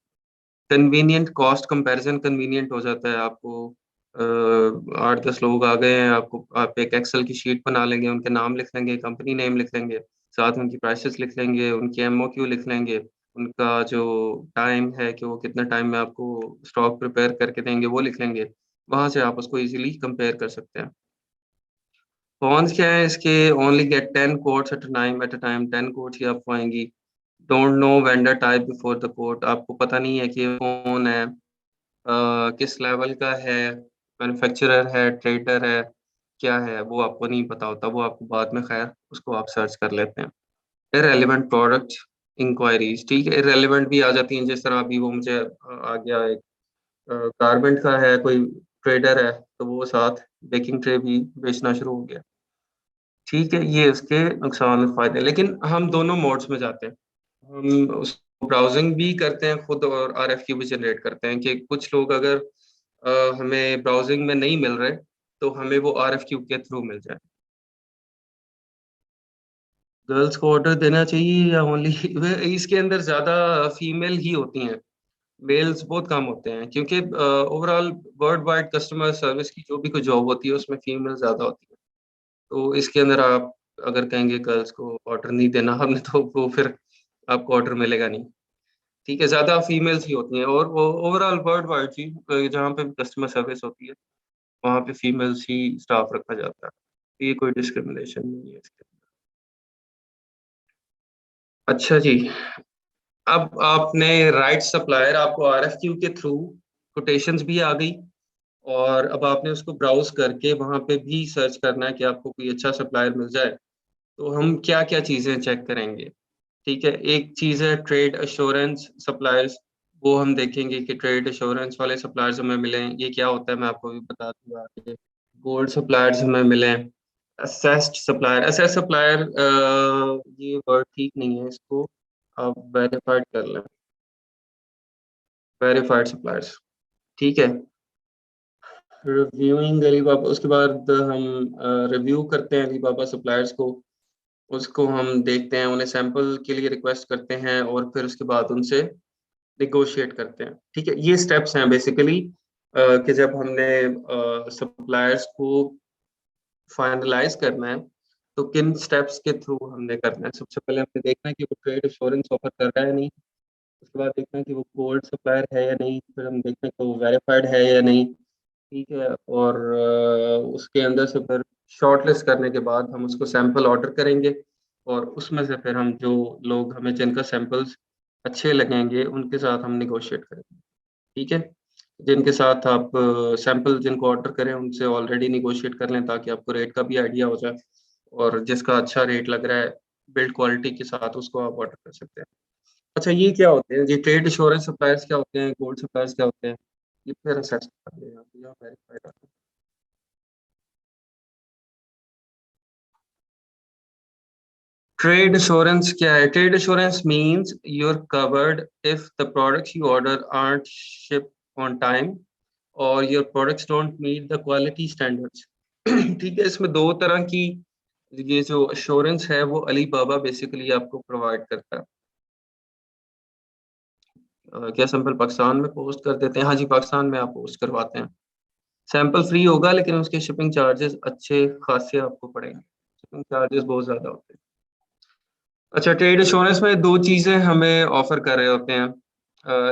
कन्वीनियंट कॉस्ट कंपैरिजन कन्वीनियंट हो जाता है आपको। 8-10 लोग आ गए हैं, आपको आप एक एक्सेल की शीट बना लेंगे, उनके नाम लिख लेंगे, कंपनी नेम लिख लेंगे, साथ में उनकी प्राइसेस लिख लेंगे, उनके एमओक्यू लिख लेंगे, उनका जो टाइम है कि वो कितना टाइम में आपको स्टॉक प्रिपेयर करके देंगे वो लिख लेंगे। वहां से आप उसको इजीली कंपेयर कर सकते हैं। कॉन्स क्या है इसके? Only get 10 quotes at a time 10 quotes ही आपको आएंगी। Don't know vendor type before the quote, आपको पता नहीं है कि ये कौन है, किस लेवल का है, मैन्युफैक्चरर है, ट्रेडर है, क्या है, वो आपको नहीं पता होता, वो आपको बाद में खैर उसको आप सर्च कर लेते हैं। इररेलेवेंट प्रोडक्ट इंक्वायरीज, ठीक है, इररेलेवेंट भी आ जाती हैं, जिस तरह अभी वो मुझे आ गया एक गारमेंट का है, कोई ट्रेडर है तो वो साथ बेकिंग ट्रे भी बेचना शुरू हो गया। ठीक है, ये उसके नुकसान और फायदे, लेकिन हम दोनों मोड्स में जाते हैं। हम उस ब्राउजिंग भी करते हैं खुद और आरएफक्यू भी जनरेट करते हैं कि कुछ लोग अगर हमें ब्राउजिंग में नहीं मिल रहे तो हमें वो आरएफक्यू के थ्रू मिल जाए। गर्ल्स को ऑर्डर देना चाहिए या ओनली इसके अंदर ज्यादा फीमेल ही होती हैं, मेल्स बहुत कम होते हैं, क्योंकि overall world wide customer service की जो भी कोई जॉब होती है उसमें फीमेल ज्यादा होती है। तो इसके अंदर आप अगर कहेंगे गर्ल्स को ऑर्डर नहीं देना हमने तो वो फिर आपको ऑर्डर मिलेगा नहीं। ठीक है, ज्यादा फीमेल्स ही होती हैं, और वो ओवरऑल वर्ल्ड वाइड ही जहाँ पे कस्टमर सर्विस होती है वहाँ पे फीमेल्स ही स्टाफ रखा जाता है। तो ये कोई डिस्क्रिमिनेशन नहीं है इसके। अच्छा जी, अब आपने राइट सप्लायर, आपको आरएफक्यू के थ्रू कोटेशंस भी आ गई, और अब आपने उसको ब्राउज करके वहां पे भी सर्च करना है कि आपको कोई अच्छा सप्लायर मिल जाए। तो हम क्या क्या चीजें चेक करेंगे? ठीक है, एक चीज है ट्रेड अश्योरेंस सप्लायर्स। वो हम देखेंगे कि ट्रेड अश्योरेंस वाले सप्लायर्स हमें मिले, ये क्या होता है मैं आपको भी बता दूंगा आगे। गोल्ड सप्लायर्स हमें मिले। असेस्ड सप्लायर, असेस्ट सप्लायर, ये वर्ड ठीक नहीं है, इसको आप वेरीफाइड कर लें। वेरीफाइड सप्लायर्स, ठीक है। रिव्यूइंग अलीबाबा, उसके बाद हम रिव्यू करते हैं अलीबाबा सप्लायर्स को। उसको हम देखते हैं, उन्हें सैंपल के लिए रिक्वेस्ट करते हैं और फिर उसके बाद उनसे निगोशिएट करते हैं। ठीक है, ये स्टेप्स हैं बेसिकली कि जब हमने सप्लायर्स को फाइनलाइज करना है तो किन स्टेप्स के थ्रू हमने करना है। सबसे पहले हमने देखना है कि वो ट्रेड इंश्योरेंस ऑफर कर रहा है या नहीं। उसके बाद देखना है कि वो गोल्ड सप्लायर है या नहीं, फिर हम देखते हैं कि वो वेरीफाइड है या नहीं। ठीक है, और उसके अंदर से फिर शॉर्ट लिस्ट करने के बाद हम उसको सैंपल ऑर्डर करेंगे, और उसमें से फिर हम जो लोग हमें जिनका सैंपल्स अच्छे लगेंगे उनके साथ हम निगोशिएट करेंगे। ठीक है, जिनके साथ आप सैंपल जिनको ऑर्डर करें उनसे ऑलरेडी निगोशिएट कर लें ताकि आपको रेट का भी आइडिया हो जाए, और जिसका अच्छा रेट लग रहा है बिल्ड क्वालिटी के साथ उसको आप ऑर्डर कर सकते हैं। अच्छा, ये क्या होते हैं, ये ट्रेड इंश्योरेंस सप्लायर्स क्या होते हैं, गोल्ड सप्लायर्स क्या होते हैं, ये फिर असेस कर लें आप, यहाँ वेरीफाइड आता है। ट्रेड इंश्योरेंस क्या है? Trade insurance means you're covered if the products you order aren't shipped on time or your products don't meet the quality standards। ठीक है, इसमें दो तरह की ये जो अश्योरेंस है वो अली बाबा बेसिकली आपको प्रोवाइड करता है। क्या सैंपल पाकिस्तान में पोस्ट कर देते हैं? हाँ जी, पाकिस्तान में आप पोस्ट करवाते हैं। सैंपल फ्री होगा लेकिन उसके शिपिंग चार्जेस अच्छे खासे आपको पड़ेंगे, शिपिंग चार्जेस बहुत ज्यादा होते हैं। अच्छा, ट्रेड इंश्योरेंस में दो चीजें हमें ऑफर कर रहे होते हैं।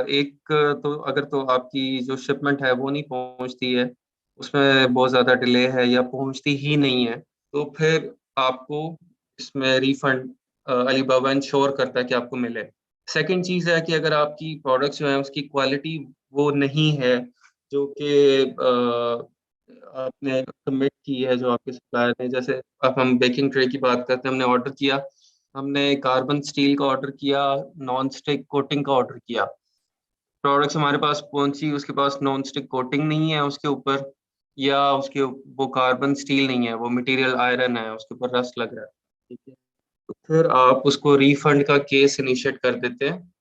एक तो अगर तो आपकी जो शिपमेंट है वो नहीं पहुंचती है, उसमें बहुत ज़्यादा डिले है या पहुंचती ही नहीं है, तो फिर आपको इसमें रिफंड अलीबाबा इंश्योर करता है कि आपको मिले। सेकंड चीज़ है कि अगर आपकी प्रोडक्ट्स जो है उसकी क्वालिटी वो नहीं है जो कि आपने कमिट की है, जो आपके सप्लायर ने, जैसे अब हम बेकिंग ट्रे की बात करते हैं, हमने ऑर्डर किया, हमने कार्बन स्टील का ऑर्डर किया, नॉन स्टिक कोटिंग का ऑर्डर किया, प्रोडक्ट्स हमारे पास पहुंची, उसके पास नॉन स्टिक कोटिंग नहीं है उसके ऊपर, या उसके वो कार्बन स्टील नहीं है, वो मटेरियल आयरन है, उसके ऊपर रस्ट लग रहा है। ठीक है, तो फिर आप उसको रिफंड का केस इनिशिएट कर देते हैं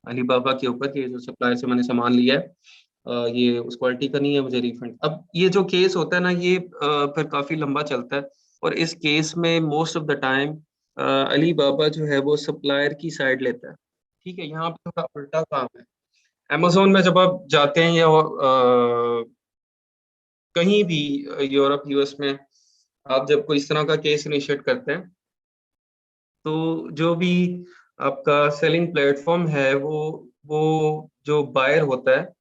अलीबाबा के ऊपर कि ये जो सप्लायर से मैंने सामान लिया है ये उस क्वालिटी का नहीं है, मुझे रिफंड। अब ये जो केस होता है ना, ये फिर काफी लंबा चलता है, और इस केस में most of the time Alibaba जो है वो सप्लायर की साइड लेता है। ठीक है, यहाँ पे थोड़ा उल्टा काम है। अमेजोन में जब आप जाते हैं या कहीं भी यूरोप यूएस में आप जब कोई इस तरह का केस इनिशिएट करते हैं, तो जो भी आपका सेलिंग प्लेटफॉर्म है वो जो बायर होता है,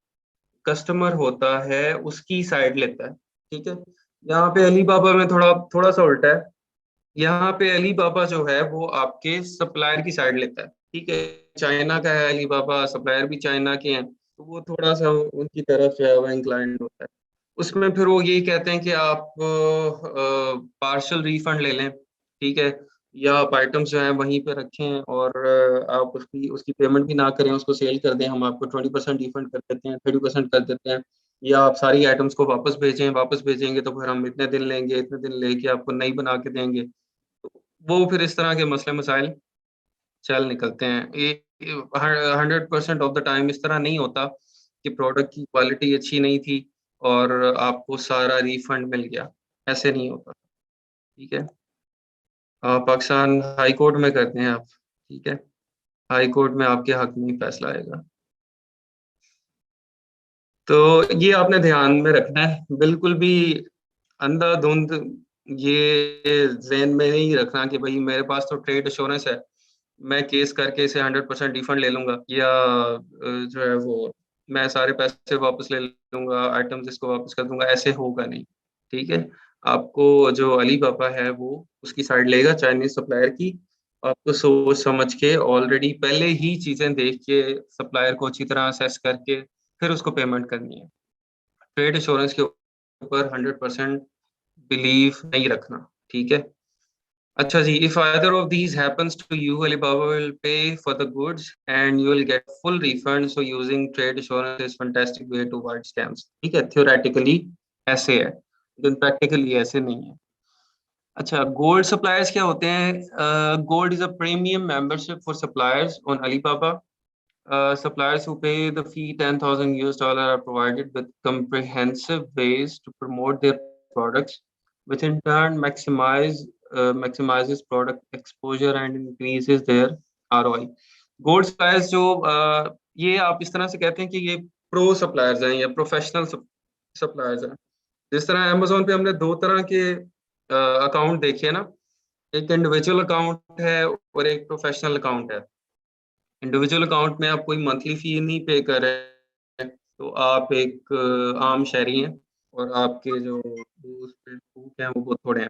कस्टमर होता है, उसकी साइड लेता है। ठीक है, यहाँ पे अली बाबा में थोड़ा थोड़ा सा उल्टा है। यहाँ पे अली बाबा जो है वो आपके सप्लायर की साइड लेता है। ठीक है, चाइना का है अली बाबा, सप्लायर भी चाइना के हैं, तो वो थोड़ा सा उनकी तरफ जो है वो इंक्लाइंड होता है। उसमें फिर वो यही कहते हैं कि आप पार्शल रिफंड ले लें। ठीक है, या आप आइटम्स जो है वहीं पे रखें और आप उसकी उसकी पेमेंट भी ना करें, उसको सेल कर दें, हम आपको 20% रिफंड कर देते हैं, 30% कर देते हैं। या आप सारी आइटम्स को वापस भेजें, वापस भेजेंगे तो फिर हम इतने दिन लेंगे, इतने दिन लेके आपको नई बना के देंगे। तो वो फिर इस तरह के मसले मसाइल चल निकलते हैं। ये 100% ऑफ द टाइम इस तरह नहीं होता कि प्रोडक्ट की क्वालिटी अच्छी नहीं थी और आपको सारा रिफंड मिल गया। ऐसे नहीं होता। ठीक है, पाकिस्तान हाई कोर्ट में करते हैं आप। ठीक है, हाई कोर्ट में आपके हक में ही फैसला आएगा। तो ये आपने ध्यान में रखना है, बिल्कुल भी अंधाधुंध ये जहन में नहीं रखना कि भाई मेरे पास तो ट्रेड एश्योरेंस है, मैं केस करके इसे 100% रिफंड ले लूंगा, या जो है वो मैं सारे पैसे वापस ले लूंगा, आइटम्स इसको वापस कर दूंगा। ऐसे होगा नहीं। ठीक है, आपको जो अली बाबा है वो उसकी साइड लेगा, चाइनीज सप्लायर की। आपको सोच समझ के ऑलरेडी पहले ही चीजें देख के सप्लायर को अच्छी तरह असेस करके फिर उसको पेमेंट करनी है। ट्रेड इंश्योरेंस के ऊपर 100% बिलीव नहीं रखना। ठीक है। अच्छा जी, if either of these happens to you, Alibaba will pay for the goods and you will get full refund. So using trade insurance is fantastic way to avoid scams. ठीक है, theoretically ऐसे है, लेकिन practically ऐसे नहीं है। अच्छा, gold suppliers क्या होते हैं? Gold is a premium membership for suppliers on Alibaba. Suppliers who pay the fee $10,000 are provided with comprehensive ways to promote their products, which in turn maximizes product exposure and increases their ROI. Gold suppliers जो ये आप इस तरह से कहते हैं कि ये प्रो सप्लायर्स हैं या प्रोफेशनल सप्लायर्स हैं। जिस तरह अमेजोन पे हमने दो तरह के अकाउंट देखे हैं ना, एक इंडिविजुअल अकाउंट है और एक प्रोफेशनल अकाउंट है। इंडिविजुअल अकाउंट में आप कोई मंथली फी नहीं पे कर रहे हैं, तो आप एक आम शहरी हैं और आपके जो proof हैं वो बहुत थोड़े हैं।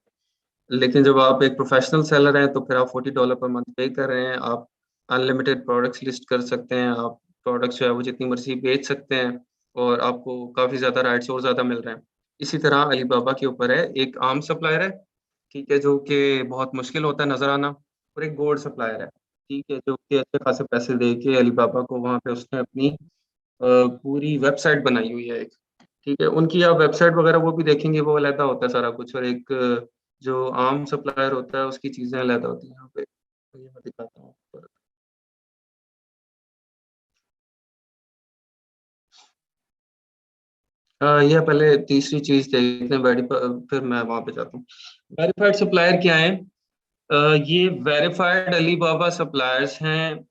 लेकिन जब आप एक प्रोफेशनल सेलर हैं तो फिर आप $40 पर मंथ पे कर रहे हैं। आप अनलिमिटेड प्रोडक्ट्स लिस्ट कर सकते हैं, आप प्रोडक्ट्स जो है वो जितनी मर्जी बेच सकते हैं और आपको काफ़ी ज़्यादा राइट्स और ज़्यादा मिल रहे हैं। इसी तरह अलीबाबा के ऊपर है, एक आम सप्लायर है, ठीक है, जो कि बहुत मुश्किल होता है नजर आना, और एक गोल्ड सप्लायर है, ठीक है, जो कि अच्छे खासे पैसे दे के अलीबाबा को वहां पे उसने अपनी पूरी वेबसाइट बनाई हुई है एक। ठीक है, उनकी आप वेबसाइट वगैरह वो भी देखेंगे, वो अलहदा होता है सारा कुछ, और एक जो आम सप्लायर होता है उसकी चीजें अलहदा होती हैं यहाँ पे। तो ये मैं दिखाता हूँ आपको। ये पहले तीसरी चीज देखते हैं, फिर मैं वहां पे जाता हूँ। वेरीफाइड सप्लायर क्या है? ये वेरीफाइड अलीबाबा सप्लायर्स हैं।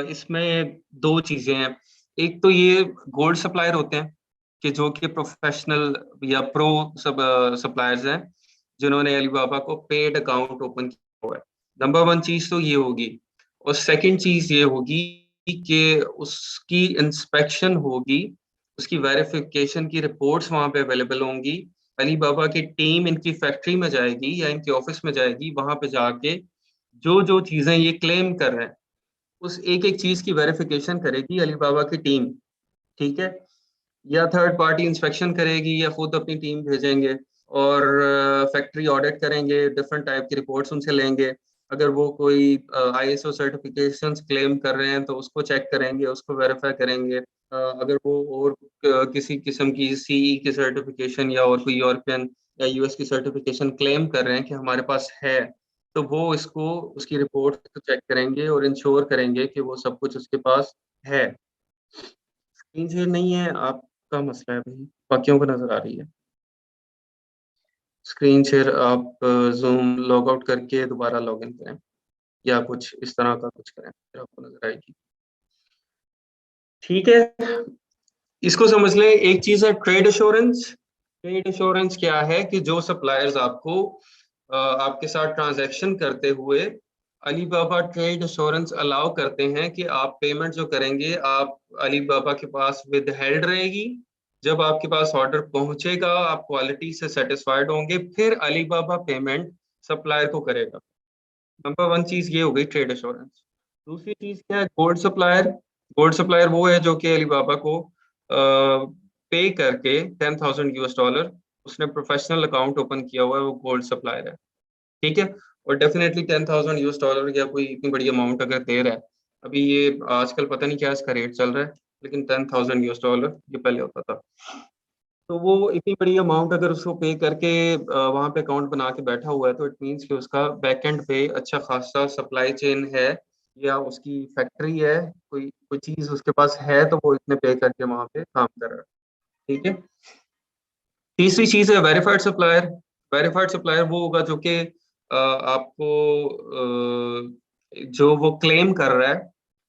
इसमें दो चीजें हैं। एक तो ये गोल्ड सप्लायर होते हैं कि जो कि प्रोफेशनल या प्रो सप्लायर्स हैं, जिन्होंने अलीबाबा को पेड अकाउंट ओपन किया हुआ है। नंबर वन चीज तो ये होगी, और सेकंड चीज ये होगी कि उसकी इंस्पेक्शन होगी, उसकी वेरिफिकेशन की रिपोर्ट्स वहां पे अवेलेबल होंगी। अलीबाबा की टीम इनकी फैक्ट्री में जाएगी या इनके ऑफिस में जाएगी, वहां पे जाके जो जो चीजें ये क्लेम कर रहे हैं उस एक एक चीज की वेरिफिकेशन करेगी अलीबाबा की टीम। ठीक है, या थर्ड पार्टी इंस्पेक्शन करेगी या खुद अपनी टीम भेजेंगे और फैक्ट्री ऑडिट करेंगे, डिफरेंट टाइप की रिपोर्ट्स उनसे लेंगे। अगर वो कोई आईएसओ सर्टिफिकेशंस क्लेम कर रहे हैं तो उसको चेक करेंगे, उसको वेरीफाई करेंगे। अगर वो और किसी किस्म की सीई की सर्टिफिकेशन या और कोई यूरोपियन या यूएस की सर्टिफिकेशन क्लेम कर रहे हैं कि हमारे पास है, तो वो इसको उसकी रिपोर्ट चेक करेंगे और इंश्योर करेंगे कि वो सब कुछ उसके पास है। स्क्रीन शेयर नहीं है आपका मसला है भाई, बाकियों को नजर आ रही है स्क्रीन शेयर। आप जूम लॉग आउट करके दोबारा लॉग इन करें। या कुछ इस तरह का कुछ करें, फिर आपको नजर आएगी। ठीक है, इसको समझ लें। एक चीज है ट्रेड एश्योरेंस। ट्रेड एश्योरेंस क्या है कि जो सप्लायर्स आपको आपके साथ ट्रांजैक्शन करते हुए अलीबाबा ट्रेड एश्योरेंस अलाउ करते हैं कि आप पेमेंट जो करेंगे आप अलीबाबा के पास विद हेल्ड रहेगी। जब आपके पास ऑर्डर पहुंचेगा आप क्वालिटी से सेटिस्फाइड होंगे, फिर अलीबाबा पेमेंट सप्लायर को करेगा। नंबर वन चीज ये हो गई ट्रेड एश्योरेंस। दूसरी चीज क्या है, गोल्ड सप्लायर। गोल्ड सप्लायर वो है जो कि अलीबाबा को पे करके $10,000 उसने प्रोफेशनल अकाउंट ओपन किया हुआ है, वो गोल्ड सप्लायर है। ठीक है, और डेफिनेटली $10,000 या कोई इतनी बड़ी अमाउंट अगर दे रहा है, अभी ये आजकल पता नहीं क्या इसका रेट चल रहा है, लेकिन $10,000 ये पहले होता था। तो वो इतनी बड़ी अमाउंट अगर उसको पे करके वहां पे अकाउंट बना के बैठा हुआ है, तो इट मीन्स कि उसका बैक एंड पे अच्छा खासा सप्लाई चेन है, या उसकी फैक्ट्री है, कोई कोई चीज उसके पास है, तो वो इतने पे करके वहां पे काम कर रहा है। ठीक है। तीसरी चीज है वेरीफाइड सप्लायर। वेरीफाइड सप्लायर वो होगा जो कि आपको जो वो क्लेम कर रहा है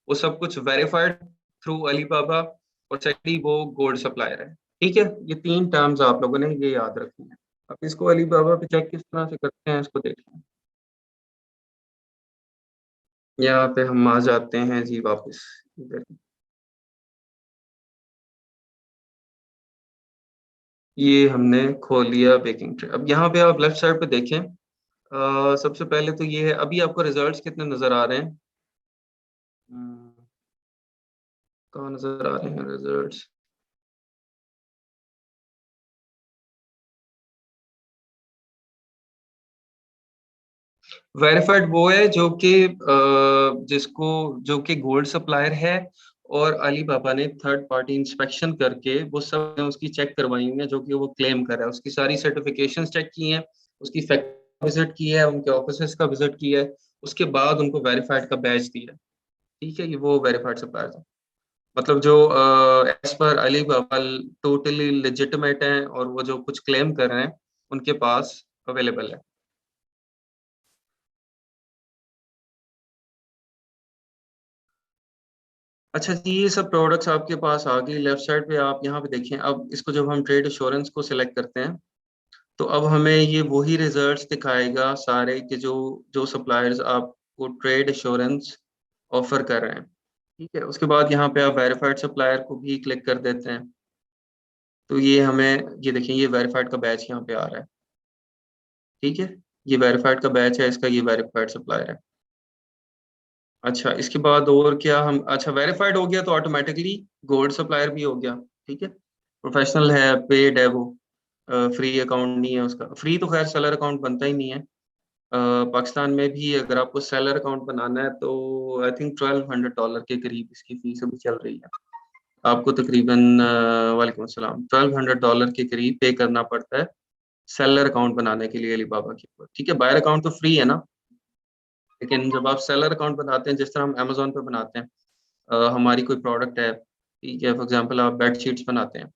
वो सब कुछ वेरीफाइड थ्रू अलीबाबा, और सेकंडली वो गोल्ड सप्लायर है। ठीक है, ये तीन टर्म्स आप लोगों ने ये याद रखनी है। अब इसको अलीबाबा पे चेक किस तरह से करते हैं इसको देखते हैं। यहाँ पे हम आ जाते हैं जी वापस इधर। ये हमने खोल लिया बेकिंग ट्रे। अब यहाँ पे आप लेफ्ट साइड पे देखें, सबसे पहले तो ये है, अभी आपको रिजल्ट्स कितने नजर आ रहे हैं? हम्म, कहाँ नजर आ रहे हैं रिजल्ट्स? वेरीफाइड वो है जो कि जिसको जो कि गोल्ड सप्लायर है, और अलीबाबा ने थर्ड पार्टी इंस्पेक्शन करके वो सब उसकी चेक करवाई हुई है, जो कि वो क्लेम कर रहा है, उसकी सारी सर्टिफिकेशंस चेक की हैं, उसकी फैक्ट्री विजिट की है, उनके ऑफिस का विजिट किया है, उसके बाद उनको वेरीफाइड का बैच दिया है। ठीक है, ये वो वेरीफाइड सप्लायर था। मतलब जो as per Alibaba totally legitimate हैं, और वो जो कुछ क्लेम कर रहे हैं उनके पास अवेलेबल है। अच्छा जी, ये सब प्रोडक्ट्स आपके पास आ गई। लेफ्ट साइड पे आप यहाँ पे देखें, अब इसको जब हम ट्रेड एश्योरेंस को सिलेक्ट करते हैं, तो अब हमें ये वही रिजल्ट्स दिखाएगा सारे कि जो जो सप्लायर्स आपको ट्रेड एश्योरेंस ऑफर कर रहे हैं। ठीक है, उसके बाद यहाँ पे आप वेरीफाइड सप्लायर को भी क्लिक कर देते हैं, तो ये हमें, ये देखिए ये वेरीफाइड का बैच यहाँ पे आ रहा है। ठीक है, ये वेरीफाइड का बैच है इसका, ये वेरीफाइड सप्लायर है। अच्छा, इसके बाद और क्या हम, अच्छा वेरीफाइड हो गया तो ऑटोमेटिकली गोल्ड सप्लायर भी हो गया। ठीक है, प्रोफेशनल है, पेड है वो, फ्री अकाउंट नहीं है उसका। फ्री तो खैर सेलर अकाउंट बनता ही नहीं है। पाकिस्तान में भी अगर आपको सेलर अकाउंट बनाना है तो आई थिंक $1,200 के करीब इसकी फीस अभी चल रही है। आपको तकरीबन वालेकुम अस्सलाम, $1,200 के करीब पे करना पड़ता है सेलर अकाउंट बनाने के लिए अलीबाबा के ऊपर। ठीक है, बायर अकाउंट तो फ्री है ना, लेकिन जब आप सेलर अकाउंट बनाते हैं, जिस तरह हम अमेजोन पे बनाते हैं, हमारी कोई प्रोडक्ट है, ठीक है, फॉर एग्जांपल आप बेड शीट्स बनाते हैं,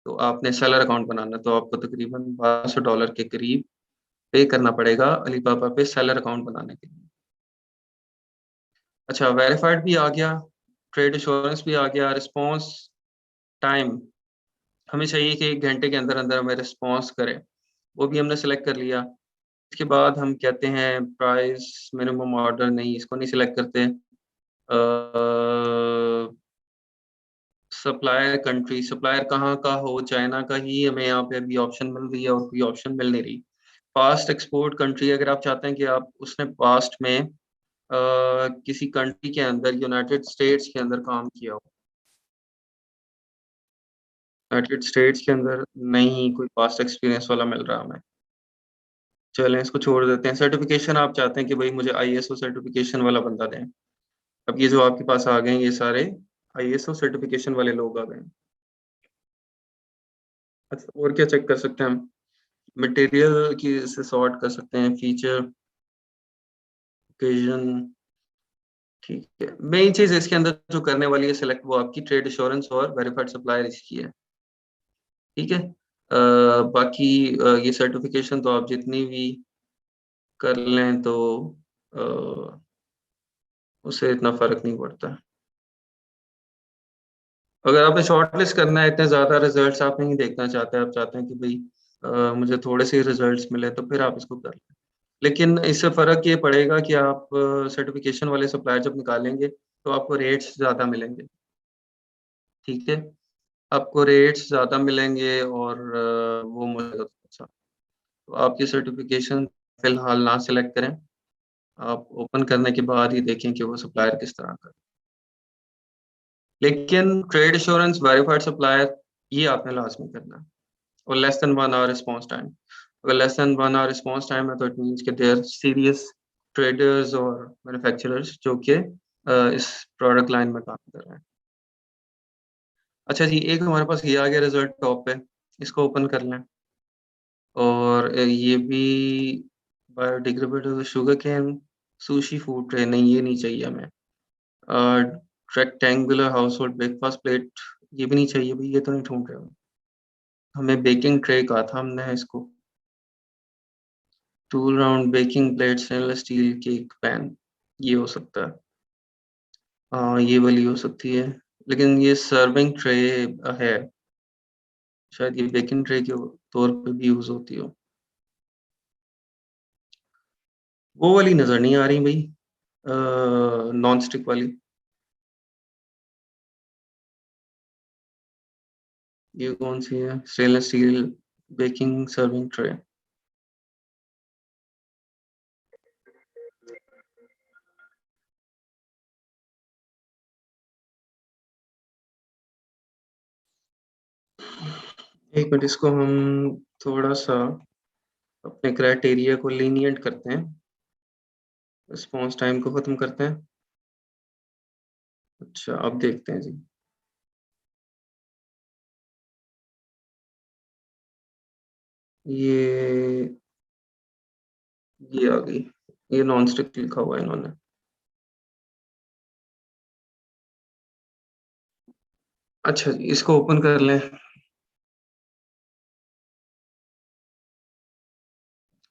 तो आपने सेलर अकाउंट बनाना है, तो आपको तकरीबन $1,200 के करीब पे करना पड़ेगा अलीबाबा पे सेलर अकाउंट बनाने के लिए। अच्छा, वेरीफाइड भी आ गया, ट्रेड इंश्योरेंस भी आ गया। रिस्पॉन्स टाइम, हमें चाहिए कि 1 घंटे के अंदर अंदर हमें रिस्पॉन्स करें, वो भी हमने सेलेक्ट कर लिया। इसके बाद हम कहते हैं प्राइस, मिनिमम ऑर्डर नहीं, इसको नहीं सिलेक्ट करते। सप्लायर कंट्री, सप्लायर कहाँ का हो, चाइना का ही हमें यहाँ पे अभी ऑप्शन मिल रही है, और कोई ऑप्शन मिल नहीं रही। पास्ट एक्सपोर्ट कंट्री, अगर आप चाहते हैं कि आप उसने पास्ट में किसी कंट्री के अंदर, यूनाइटेड स्टेट्स के अंदर काम किया हो। यूनाइटेड स्टेट्स के अंदर नहीं कोई पास्ट एक्सपीरियंस वाला मिल रहा हमें। चलें, इसको छोड़ देते हैं। सर्टिफिकेशन आप चाहते हैं कि भाई मुझे आईएसओ सर्टिफिकेशन वाला बंदा दें। अब ये जो आपके पास आ गए हैं, ये सारे आईएसओ सर्टिफिकेशन वाले लोग आ गए हैं। अच्छा, और क्या चेक कर सकते हैं हम? मटेरियल की से सॉर्ट कर सकते हैं, फीचर, ओकेजन। ठीक है, मेन चीज इसके अंदर जो करने वाली है सिलेक्ट, वो आपकी ट्रेड इंश्योरेंस और वेरीफाइड सप्लायर इसकी है। ठीक है, बाकी ये सर्टिफिकेशन तो आप जितनी भी कर लें तो उससे इतना फर्क नहीं पड़ता। अगर आपने शॉर्ट लिस्ट करना है, इतने ज्यादा रिजल्ट्स आप नहीं देखना चाहते, आप चाहते हैं कि भाई मुझे थोड़े से रिजल्ट्स मिले, तो फिर आप इसको कर लें। लेकिन इससे फर्क ये पड़ेगा कि आप सर्टिफिकेशन वाले सप्लायर जब निकालेंगे तो आपको रेट्स ज्यादा मिलेंगे। ठीक है, आपको रेट्स ज़्यादा मिलेंगे और वो मिलेगा अच्छा। तो आपकी सर्टिफिकेशन फिलहाल ना सेलेक्ट करें, आप ओपन करने के बाद ही देखें कि वो सप्लायर किस तरह का है। लेकिन ट्रेड एश्योरेंस वेरीफाइड सप्लायर ये आपने लाजमी करना है, और less than 1 hour response time. अगर less than 1 hour response time है तो इट मीन्स कि दे आर सीरियस ट्रेडर्स और मैन्युफैक्चरर्स जो कि इस प्रोडक्ट लाइन में काम कर रहे हैं। अच्छा जी, एक हमारे पास ये आ गया रिजल्ट टॉप पे, इसको ओपन कर लें। और ये भी biodegradable sugar cane sushi food tray, नहीं ये नहीं चाहिए हमें। Rectangular house hold breakfast plate, ये भी नहीं चाहिए भाई, ये तो नहीं ढूंढ रहे हो। हमें बेकिंग ट्रे कहा था हमने इसको। Tool round baking plate stainless steel cake pan, ये हो सकता है। हाँ ये वाली हो सकती है, लेकिन ये सर्विंग ट्रे है, शायद ये बेकिंग ट्रे के तौर पे भी यूज होती हो। वो वाली नजर नहीं आ रही भाई, नॉन स्टिक वाली। ये कौन सी है? Stainless steel baking serving tray. एक मिनट, इसको हम थोड़ा सा अपने क्राइटेरिया को लीनियंट करते हैं, रिस्पॉन्स टाइम को खत्म करते हैं। अच्छा, अब देखते हैं जी। ये ये आ गई, ये नॉन स्टिक लिखा हुआ है इन्होंने। अच्छा जी, इसको ओपन कर लें।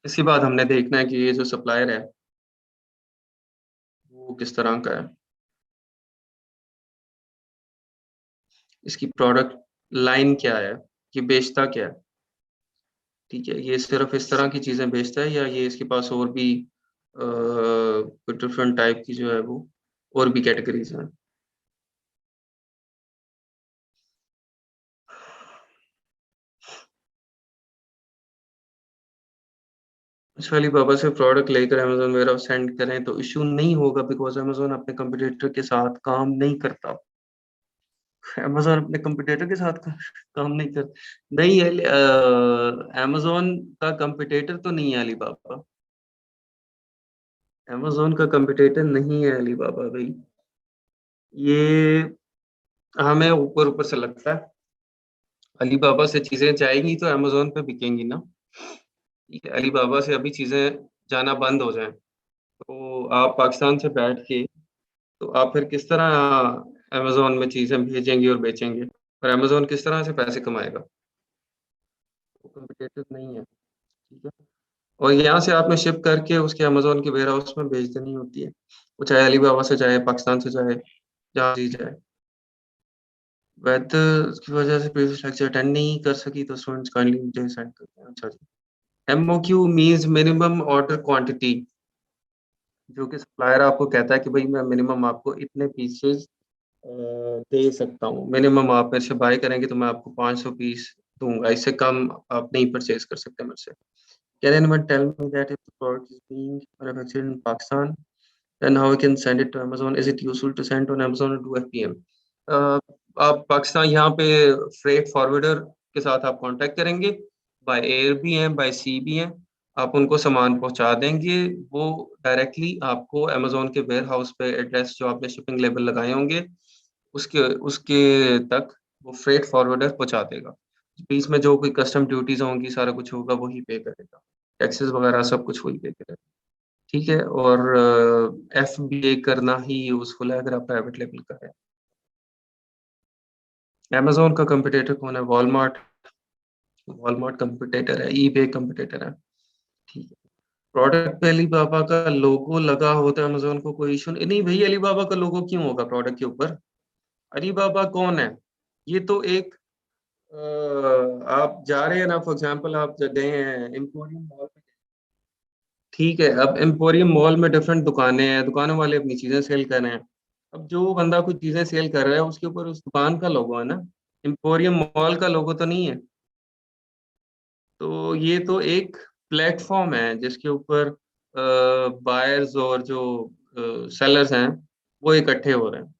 इसके बाद हमने देखना है कि ये जो सप्लायर है वो किस तरह का है, इसकी प्रोडक्ट लाइन क्या है, ये बेचता क्या है। ठीक है, ये सिर्फ इस तरह की चीजें बेचता है, या ये इसके पास और भी कोई डिफरेंट टाइप की जो है वो और भी कैटेगरीज हैं। अच्छा, अलीबाबा से प्रोडक्ट लेकर अमेजोन वेयर सेंड करें तो इशू नहीं होगा, बिकॉज अमेजोन अपने कंपटीटर के साथ काम नहीं करता। अमेजोन अपने कंपटीटर के साथ काम नहीं कर, नहीं है। अमेजोन का कंपटीटर तो नहीं है अलीबाबा, अमेजोन का कंपटीटर नहीं है अलीबाबा भाई। ये हमें ऊपर ऊपर से लगता है, अलीबाबा से चीजें जाएंगी तो अमेजोन पे बिकेंगी ना। ठीक है, अलीबाबा से अभी चीजें जाना बंद हो जाएं तो आप पाकिस्तान से बैठ के, तो आप फिर किस तरह अमेजोन में चीजें भेजेंगे और बेचेंगे, और अमेजोन किस तरह से पैसे कमाएगा? वो कम्पिटेटिव नहीं है। ठीक है, और यहाँ से आपने शिप करके उसके अमेजोन के वेयर हाउस में भेज देनी होती है, वो चाहे अलीबाबा से जाए, पाकिस्तान से जाए, जहाँ भी जाए। वेदर की वजह से प्रीवियस लेक्चर अटेंड नहीं कर सकी तो स्टूडेंट्स काइंडली मुझे सेंड करते हैं। अच्छा जी, MOQ means minimum order quantity, जो कि सप्लायर आपको कहता है कि भाई मैं मिनिमम आपको इतने पीसेस दे सकता हूँ, मिनिमम आप मेरे से बाय करेंगे तो मैं आपको 500 पीस दूंगा, इससे कम आप नहीं परचेज कर सकते मेरे से। Can anyone tell me that if the product is being manufactured in Pakistan, then how we can send it to Amazon? Is it useful to send on Amazon or do FBM? आप पाकिस्तान यहाँ पे freight forwarder के साथ आप contact करेंगे, by air भी हैं bye सी भी हैं, आप उनको सामान पहुंचा देंगे, वो डायरेक्टली आपको अमेजोन के वेयर हाउस पे एड्रेस जो आपने शिपिंग लेबल लगाए होंगे उसके उसके तक वो फ्रेट फॉरवर्डर पहुंचा देगा। बीच में जो कोई कस्टम ड्यूटीज होंगी सारा कुछ होगा वही पे करेगा, टैक्सेस वगैरह सब कुछ वही पे करेगा। ठीक है, और FBA करना ही यूजफुल है अगर आप प्राइवेट लेवल का है। अमेजोन का कंपटीटर कौन है? वॉलमार्ट, वॉलमार्ट कंपटीटर है, ईबे कंपटीटर है। ठीक है, प्रोडक्ट पे अली बाबा का लोगो लगा होता है, अमेजोन को कोई इशू नहीं भाई। अली बाबा का लोगो क्यों होगा प्रोडक्ट के ऊपर? अली बाबा कौन है? ये तो एक आप जा रहे हैं ना, फॉर एग्जांपल आप गए हैं एम्पोरियम मॉल में। ठीक है, अब एम्पोरियम मॉल में डिफरेंट दुकानें हैं, दुकानों वाले अपनी चीजें सेल कर रहे हैं। अब जो बंदा कुछ चीजें सेल कर रहा है उसके ऊपर उस दुकान का लोगो है ना, एम्पोरियम मॉल का लोगो तो नहीं है। तो ये तो एक प्लेटफॉर्म है जिसके ऊपर बायर्स और जो सेलर्स हैं वो इकट्ठे हो रहे हैं।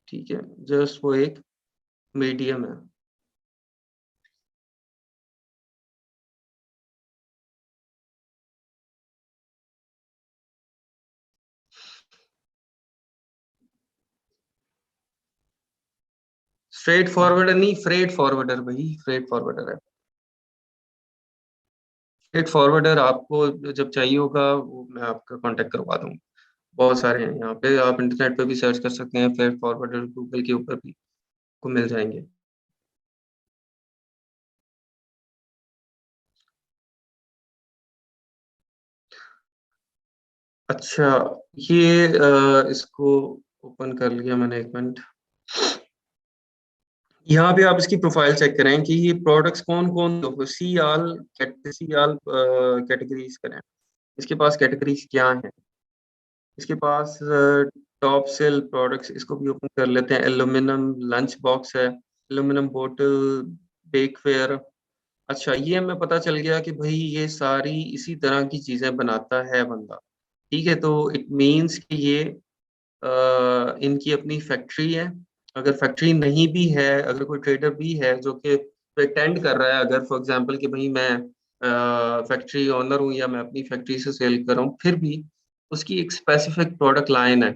ठीक है, जस्ट वो एक मीडियम है। स्ट्रेट फॉरवर्डर नहीं, फ्रेट फॉरवर्डर भाई, फ्रेट फॉरवर्डर है। फ्रेट फॉरवर्डर आपको जब चाहिए होगा वो मैं आपका कांटेक्ट करवा दूंगा। बहुत सारे हैं यहाँ पे, आप इंटरनेट पे भी सर्च कर सकते हैं, फ्रेट फॉरवर्डर गूगल के ऊपर भी आपको मिल जाएंगे। अच्छा, ये इसको ओपन कर लिया मैंने, एक मिनट। यहाँ पे आप इसकी प्रोफाइल चेक करें कि ये प्रोडक्ट्स कौन कौन सी आल कैटेगरीज करें। इसके पास कैटेगरीज क्या हैं? इसके पास टॉप सेल प्रोडक्ट्स, इसको भी ओपन कर लेते हैं। एल्यूमिनियम लंच बॉक्स है, एल्यूमिनियम बोतल, बेकवेयर। अच्छा, ये हमें पता चल गया कि भाई ये सारी इसी तरह की चीजें बनाता है बंदा। ठीक है, तो इट मीन्स कि ये इनकी अपनी फैक्ट्री है। अगर फैक्ट्री नहीं भी है, अगर कोई ट्रेडर भी है जो कि प्रिटेंड कर रहा है, अगर फॉर एग्जांपल कि भाई मैं फैक्ट्री ओनर हूँ या मैं अपनी फैक्ट्री से सेल कर रहा हूँ, फिर भी उसकी एक स्पेसिफिक प्रोडक्ट लाइन है।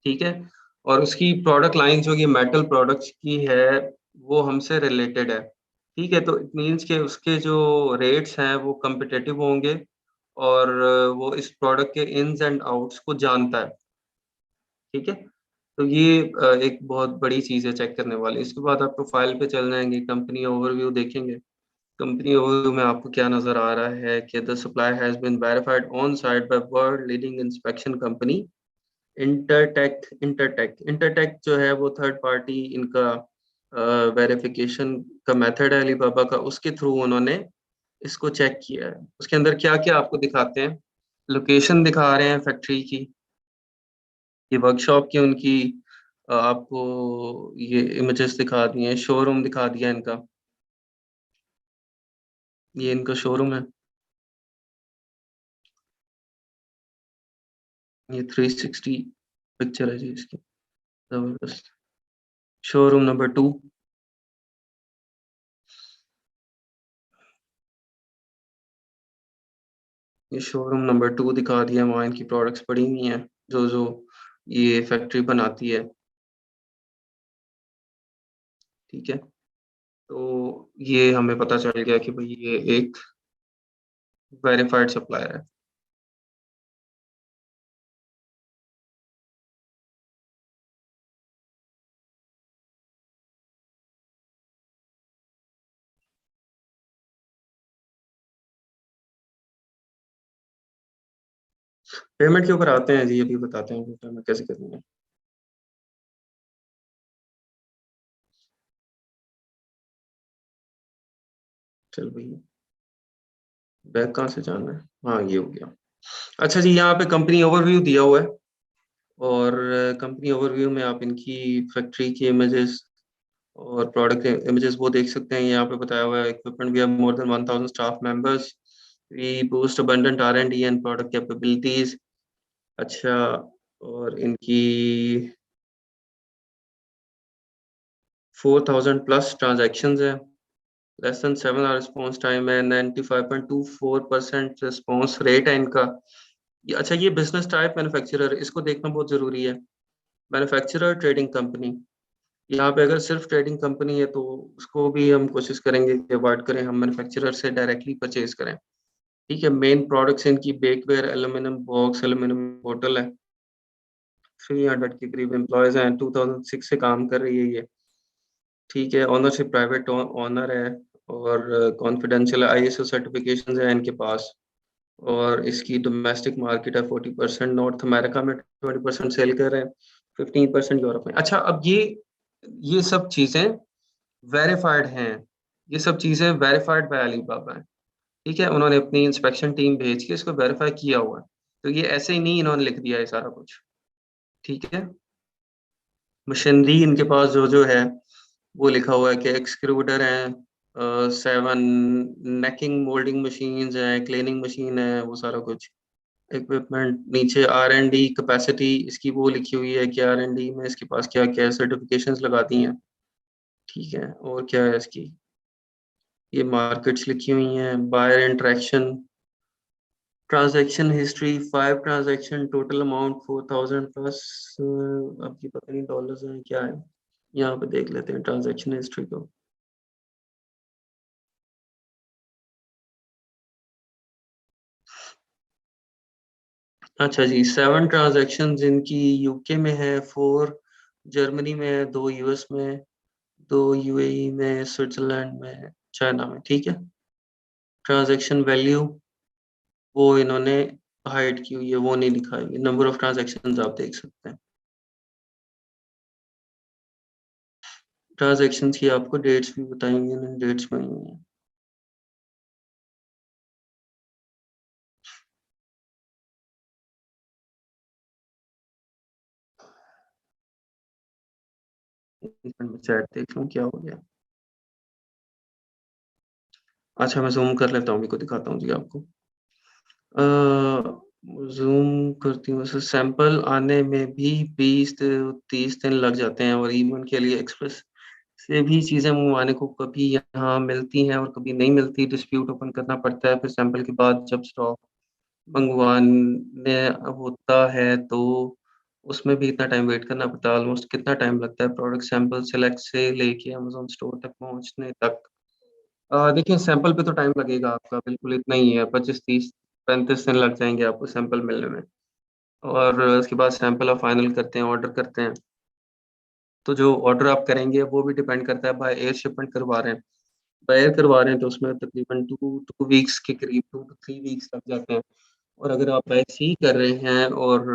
ठीक है, और उसकी प्रोडक्ट लाइन जो ये मेटल प्रोडक्ट्स की है वो हमसे रिलेटेड है। ठीक है, तो इट मीन्स के उसके जो रेट्स हैं वो कम्पिटेटिव होंगे, और वो इस प्रोडक्ट के इन्स एंड आउट्स को जानता है। ठीक है, तो ये एक बहुत बड़ी चीज़ है चेक करने वाली। इसके बाद आप प्रोफाइल पे चल जाएंगे, कंपनी ओवरव्यू देखेंगे। कंपनी ओवरव्यू में आपको क्या नजर आ रहा है कि the supply has been verified on site by world leading inspection company Intertek जो है वो थर्ड पार्टी इनका वेरिफिकेशन का मेथड है अलीबाबा का, उसके थ्रू उन्होंने इसको चेक किया है। उसके अंदर क्या क्या आपको दिखाते हैं, लोकेशन दिखा रहे हैं फैक्ट्री की, ये वर्कशॉप की उनकी, आपको ये इमेजेस दिखा दिए हैं, शोरूम दिखा दिया इनका, ये इनका शोरूम है। ये 360 पिक्चर है जी इसकी, जबरदस्त। Showroom number 2। ये शोरूम नंबर 2 दिखा दिया, वहाँ इनकी प्रोडक्ट्स पड़ी हुई हैं जो जो ये फैक्ट्री बनाती है। ठीक है, तो ये हमें पता चल गया कि भाई ये एक वेरीफाइड सप्लायर है। पेमेंट के ऊपर आते हैं जी, अभी बताते हैं कि पेमेंट कैसे करनी है। चल भैया, बैक कहाँ से जाना है? हाँ, ये हो गया। अच्छा जी, यहाँ पे कंपनी ओवरव्यू दिया हुआ है, और कंपनी ओवरव्यू में आप इनकी फैक्ट्री की इमेजेस और प्रोडक्ट इमेजेस वो देख सकते हैं। यहाँ पे बताया हुआ है equipment, we have more than 1000 staff members, we boost abundant R&D and product capabilities. अच्छा, और इनकी 4000 प्लस ट्रांजैक्शंस है, less than 7 hour response time है, 95.24% रिस्पॉन्स रेट है इनका। अच्छा, ये बिजनेस टाइप मैन्युफैक्चरर, इसको देखना बहुत जरूरी है। मैन्युफैक्चरर ट्रेडिंग कंपनी, यहाँ पे अगर सिर्फ ट्रेडिंग कंपनी है तो उसको भी हम कोशिश करेंगे कि अवॉइड करें, हम मैन्युफैक्चरर से डायरेक्टली परचेज करें। ठीक है, मेन प्रोडक्ट्स इनकी बेकवेयर, एल्यूमिनियम बॉक्स, एल्यूमिनियम बोतल है। 300 के करीब एम्प्लॉयज हैं, 2006 से काम कर रही है ये। ठीक है, ऑनरशिप प्राइवेट ऑनर है, और कॉन्फिडेंशियल आईएसओ सर्टिफिकेशन है इनके पास। और इसकी डोमेस्टिक मार्केट है 40%, नॉर्थ अमेरिका में 20% सेल कर रहे हैं, 15% यूरोप में। अच्छा, अब ये सब चीजें वेरीफाइड हैं, ये सब चीजें वेरीफाइड बाय अलीबाबा है। ठीक है, उन्होंने अपनी इंस्पेक्शन टीम भेज के इसको वेरीफाई किया हुआ है। तो ये ऐसे ही नहीं इन्होंने लिख दिया है सारा कुछ। ठीक है, मशीनरी इनके पास जो जो है वो लिखा हुआ है कि एक्सक्रूडर है, 7 नेकिंग मोल्डिंग मशीन्स है, क्लीनिंग मशीन है, वो सारा कुछ इक्विपमेंट। नीचे R&D कैपेसिटी इसकी वो लिखी हुई है कि R&D में इसके पास क्या क्या सर्टिफिकेशंस लगा दी हैं। ठीक है, और क्या है इसकी, ये मार्केट्स लिखी हुई हैं, buyer interaction, transaction history 5 transaction, total amount 4000 plus. अब ये पता नहीं डॉलर्स हैं क्या है, यहाँ पे देख लेते हैं ट्रांजैक्शन हिस्ट्री को। अच्छा जी, 7 ट्रांजैक्शन जिनकी यूके में है, 4 जर्मनी में है, 2 यूएस में, 2 यूएई में, स्विट्जरलैंड में, चाइना में। ठीक है, ट्रांजैक्शन वैल्यू वो इन्होंने हाइड की हुई है, वो नहीं लिखा है। नंबर ऑफ ट्रांजैक्शंस आप देख सकते हैं, ट्रांजैक्शंस की आपको डेट्स भी बताएंगे, डेट्स में ही है। एक मिनट में चैट देख लूं क्या हो गया। अच्छा, मैं जूम कर लेता हूँ, अभी को दिखाता हूँ जी आपको। जूम करती हूँ, वैसे सैंपल आने में भी 20 से 30 दिन लग जाते हैं, और इवन के लिए एक्सप्रेस से भी चीज़ें मंगवाने को कभी यहाँ मिलती हैं और कभी नहीं मिलती, डिस्प्यूट ओपन करना पड़ता है, फिर सैंपल के बाद जब स्टॉक मंगवाने होता है तो उसमें भी इतना टाइम वेट करना पड़ता है। ऑलमोस्ट कितना टाइम लगता है प्रोडक्ट सैंपल सेलेक्ट से लेके अमेजोन स्टोर तक पहुंचने तक? देखिए, सैंपल पे तो टाइम लगेगा आपका, बिल्कुल इतना ही है, 25, 30, 35 दिन लग जाएंगे आपको सैंपल मिलने में। और उसके बाद सैंपल आप फाइनल करते हैं, ऑर्डर करते हैं। तो जो ऑर्डर आप करेंगे वो भी डिपेंड करता है, बाय एयर शिपमेंट करवा रहे हैं, बाय एयर करवा रहे हैं तो उसमें तकरीबन 2 वीक्स के करीब, 2 to 3 वीक्स लग जाते हैं। और अगर आप बाय सी कर रहे हैं, और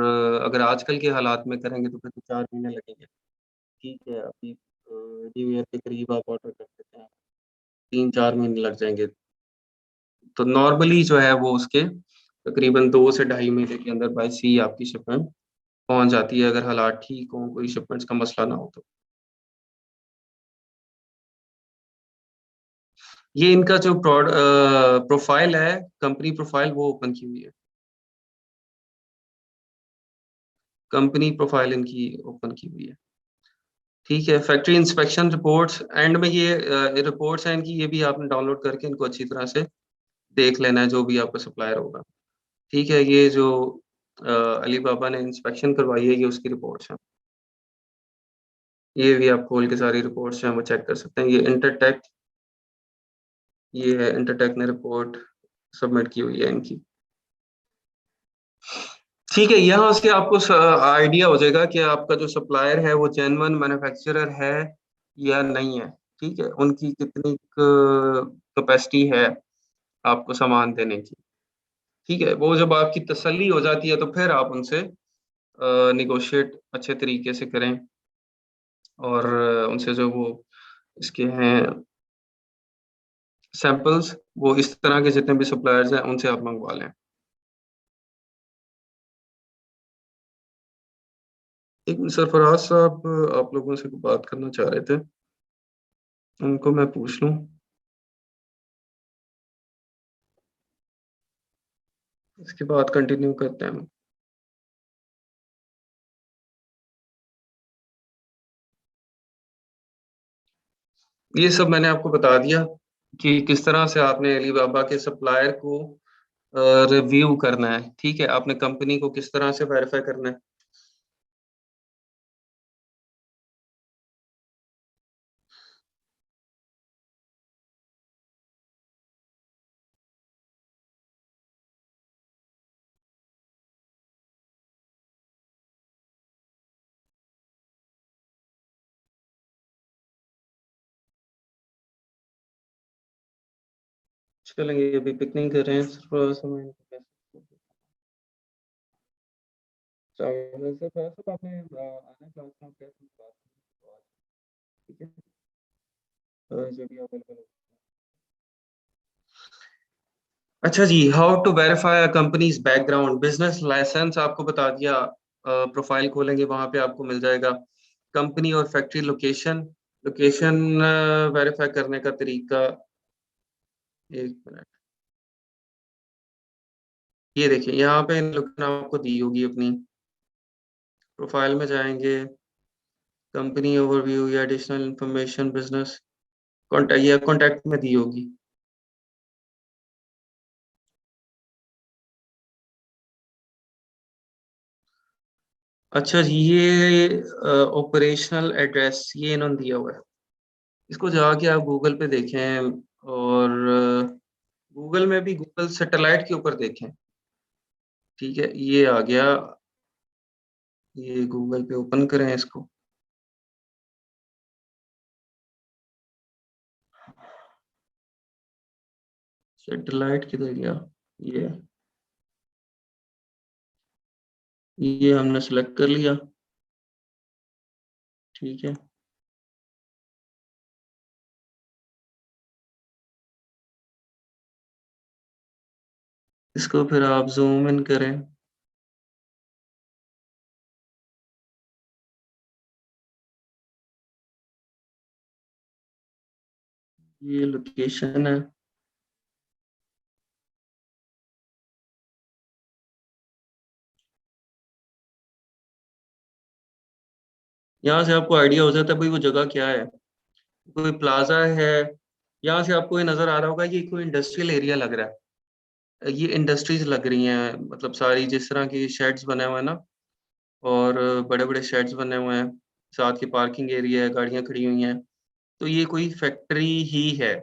अगर आजकल के हालात में करेंगे तो फिर तो 4 महीने लगेंगे। ठीक है, अभी न्यू ईयर के करीब आप ऑर्डर कर देते हैं, 3-4 महीने लग जाएंगे। तो नॉर्मली जो है वो उसके तकरीबन 2 से ढाई महीने के अंदर बाय सी आपकी शिपमेंट पहुंच जाती है, अगर हालात ठीक हो, कोई शिपमेंट्स का मसला ना हो तो। ये इनका जो प्रोफाइल है, कंपनी प्रोफाइल, वो ओपन की हुई है। कंपनी प्रोफाइल इनकी ओपन की हुई है। ठीक है, फैक्ट्री इंस्पेक्शन रिपोर्ट्स एंड में ये रिपोर्ट्स हैं इनकी, ये भी आपने डाउनलोड करके इनको अच्छी तरह से देख लेना है, जो भी आपका सप्लायर होगा। ठीक है, ये जो अलीबाबा ने इंस्पेक्शन करवाई है, ये उसकी रिपोर्ट्स हैं। ये भी आप खोल के सारी रिपोर्ट्स हैं वो चेक कर सकते हैं। ये इंटरटेक, ये है इंटरटेक ने रिपोर्ट सबमिट की हुई है इनकी। ठीक है, यहाँ से आपको आइडिया हो जाएगा कि आपका जो सप्लायर है वो जेन्युइन मैन्युफैक्चरर है या नहीं है। ठीक है, उनकी कितनी कैपेसिटी है आपको सामान देने की। ठीक है, वो जब आपकी तसल्ली हो जाती है तो फिर आप उनसे निगोशिएट अच्छे तरीके से करें, और उनसे जो वो इसके हैं सैंपल्स, वो इस तरह के जितने भी सप्लायर्स हैं उनसे आप मंगवा लें। एक मिनट, सरफराज साहब आप लोगों से बात करना चाह रहे थे, उनको मैं पूछ लूं, इसके बाद कंटिन्यू करते हैं हम। ये सब मैंने आपको बता दिया कि किस तरह से आपने अलीबाबा के सप्लायर को रिव्यू करना है। ठीक है, आपने कंपनी को किस तरह से वेरीफाई करना है। चलेंगे, अभी पिक नहीं कर रहे हैं, थोड़ा सा मैं इनको कैसे चावल से थोड़ा सा आपने आना क्लास में कैसे बात करें, ठीक है। जो भी अवेलेबल हो। अच्छा जी, how to verify a company's background, business licence आपको बता दिया। प्रोफाइल खोलेंगे वहां पे आपको मिल जाएगा कंपनी और फैक्ट्री लोकेशन। लोकेशन वेरीफाई करने का तरीका, एक मिनट, ये देखिए यहाँ पे लोकेशन आपको दी होगी अपनी। प्रोफाइल में जाएंगे, कंपनी ओवरव्यू या एडिशनल इंफॉर्मेशन, बिजनेस कॉन्टैक्ट, या कॉन्टैक्ट में दी होगी। अच्छा जी, ये ऑपरेशनल एड्रेस ये इन्होंने दिया हुआ है। इसको जाके आप गूगल पे देखें, और गूगल में भी गूगल सैटेलाइट के ऊपर देखें। ठीक है, ये आ गया, ये गूगल पे ओपन करें इसको। सैटेलाइट किधर गया, ये ये हमने सेलेक्ट कर लिया। ठीक है, इसको फिर आप जूम इन करें। ये लोकेशन है। यहाँ से आपको आइडिया हो जाता है भाई वो जगह क्या है। कोई प्लाजा है, यहाँ से आपको ये नजर आ रहा होगा कि कोई इंडस्ट्रियल एरिया लग रहा है। ये इंडस्ट्रीज लग रही हैं, मतलब सारी जिस तरह की शेड्स बने हुए हैं ना, और बड़े बड़े शेड्स बने हुए हैं, साथ की पार्किंग एरिया है, गाड़ियां खड़ी हुई हैं। तो ये कोई फैक्ट्री ही है।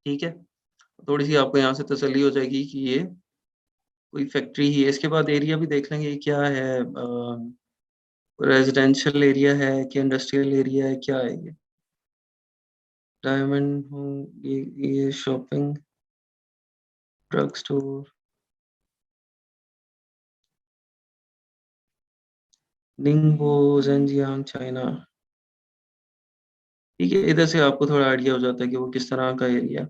ठीक है, थोड़ी सी आपको यहाँ से तसल्ली हो जाएगी कि ये कोई फैक्ट्री ही है। इसके बाद एरिया भी देख लेंगे ये क्या है, रेजिडेंशियल एरिया है कि इंडस्ट्रियल एरिया है, क्या है ये। डायमंड, ये shopping, drug store, Ningbo, Zhenjiang, China. ठीक है, इधर से आपको थोड़ा आइडिया हो जाता है कि वो किस तरह का एरिया है।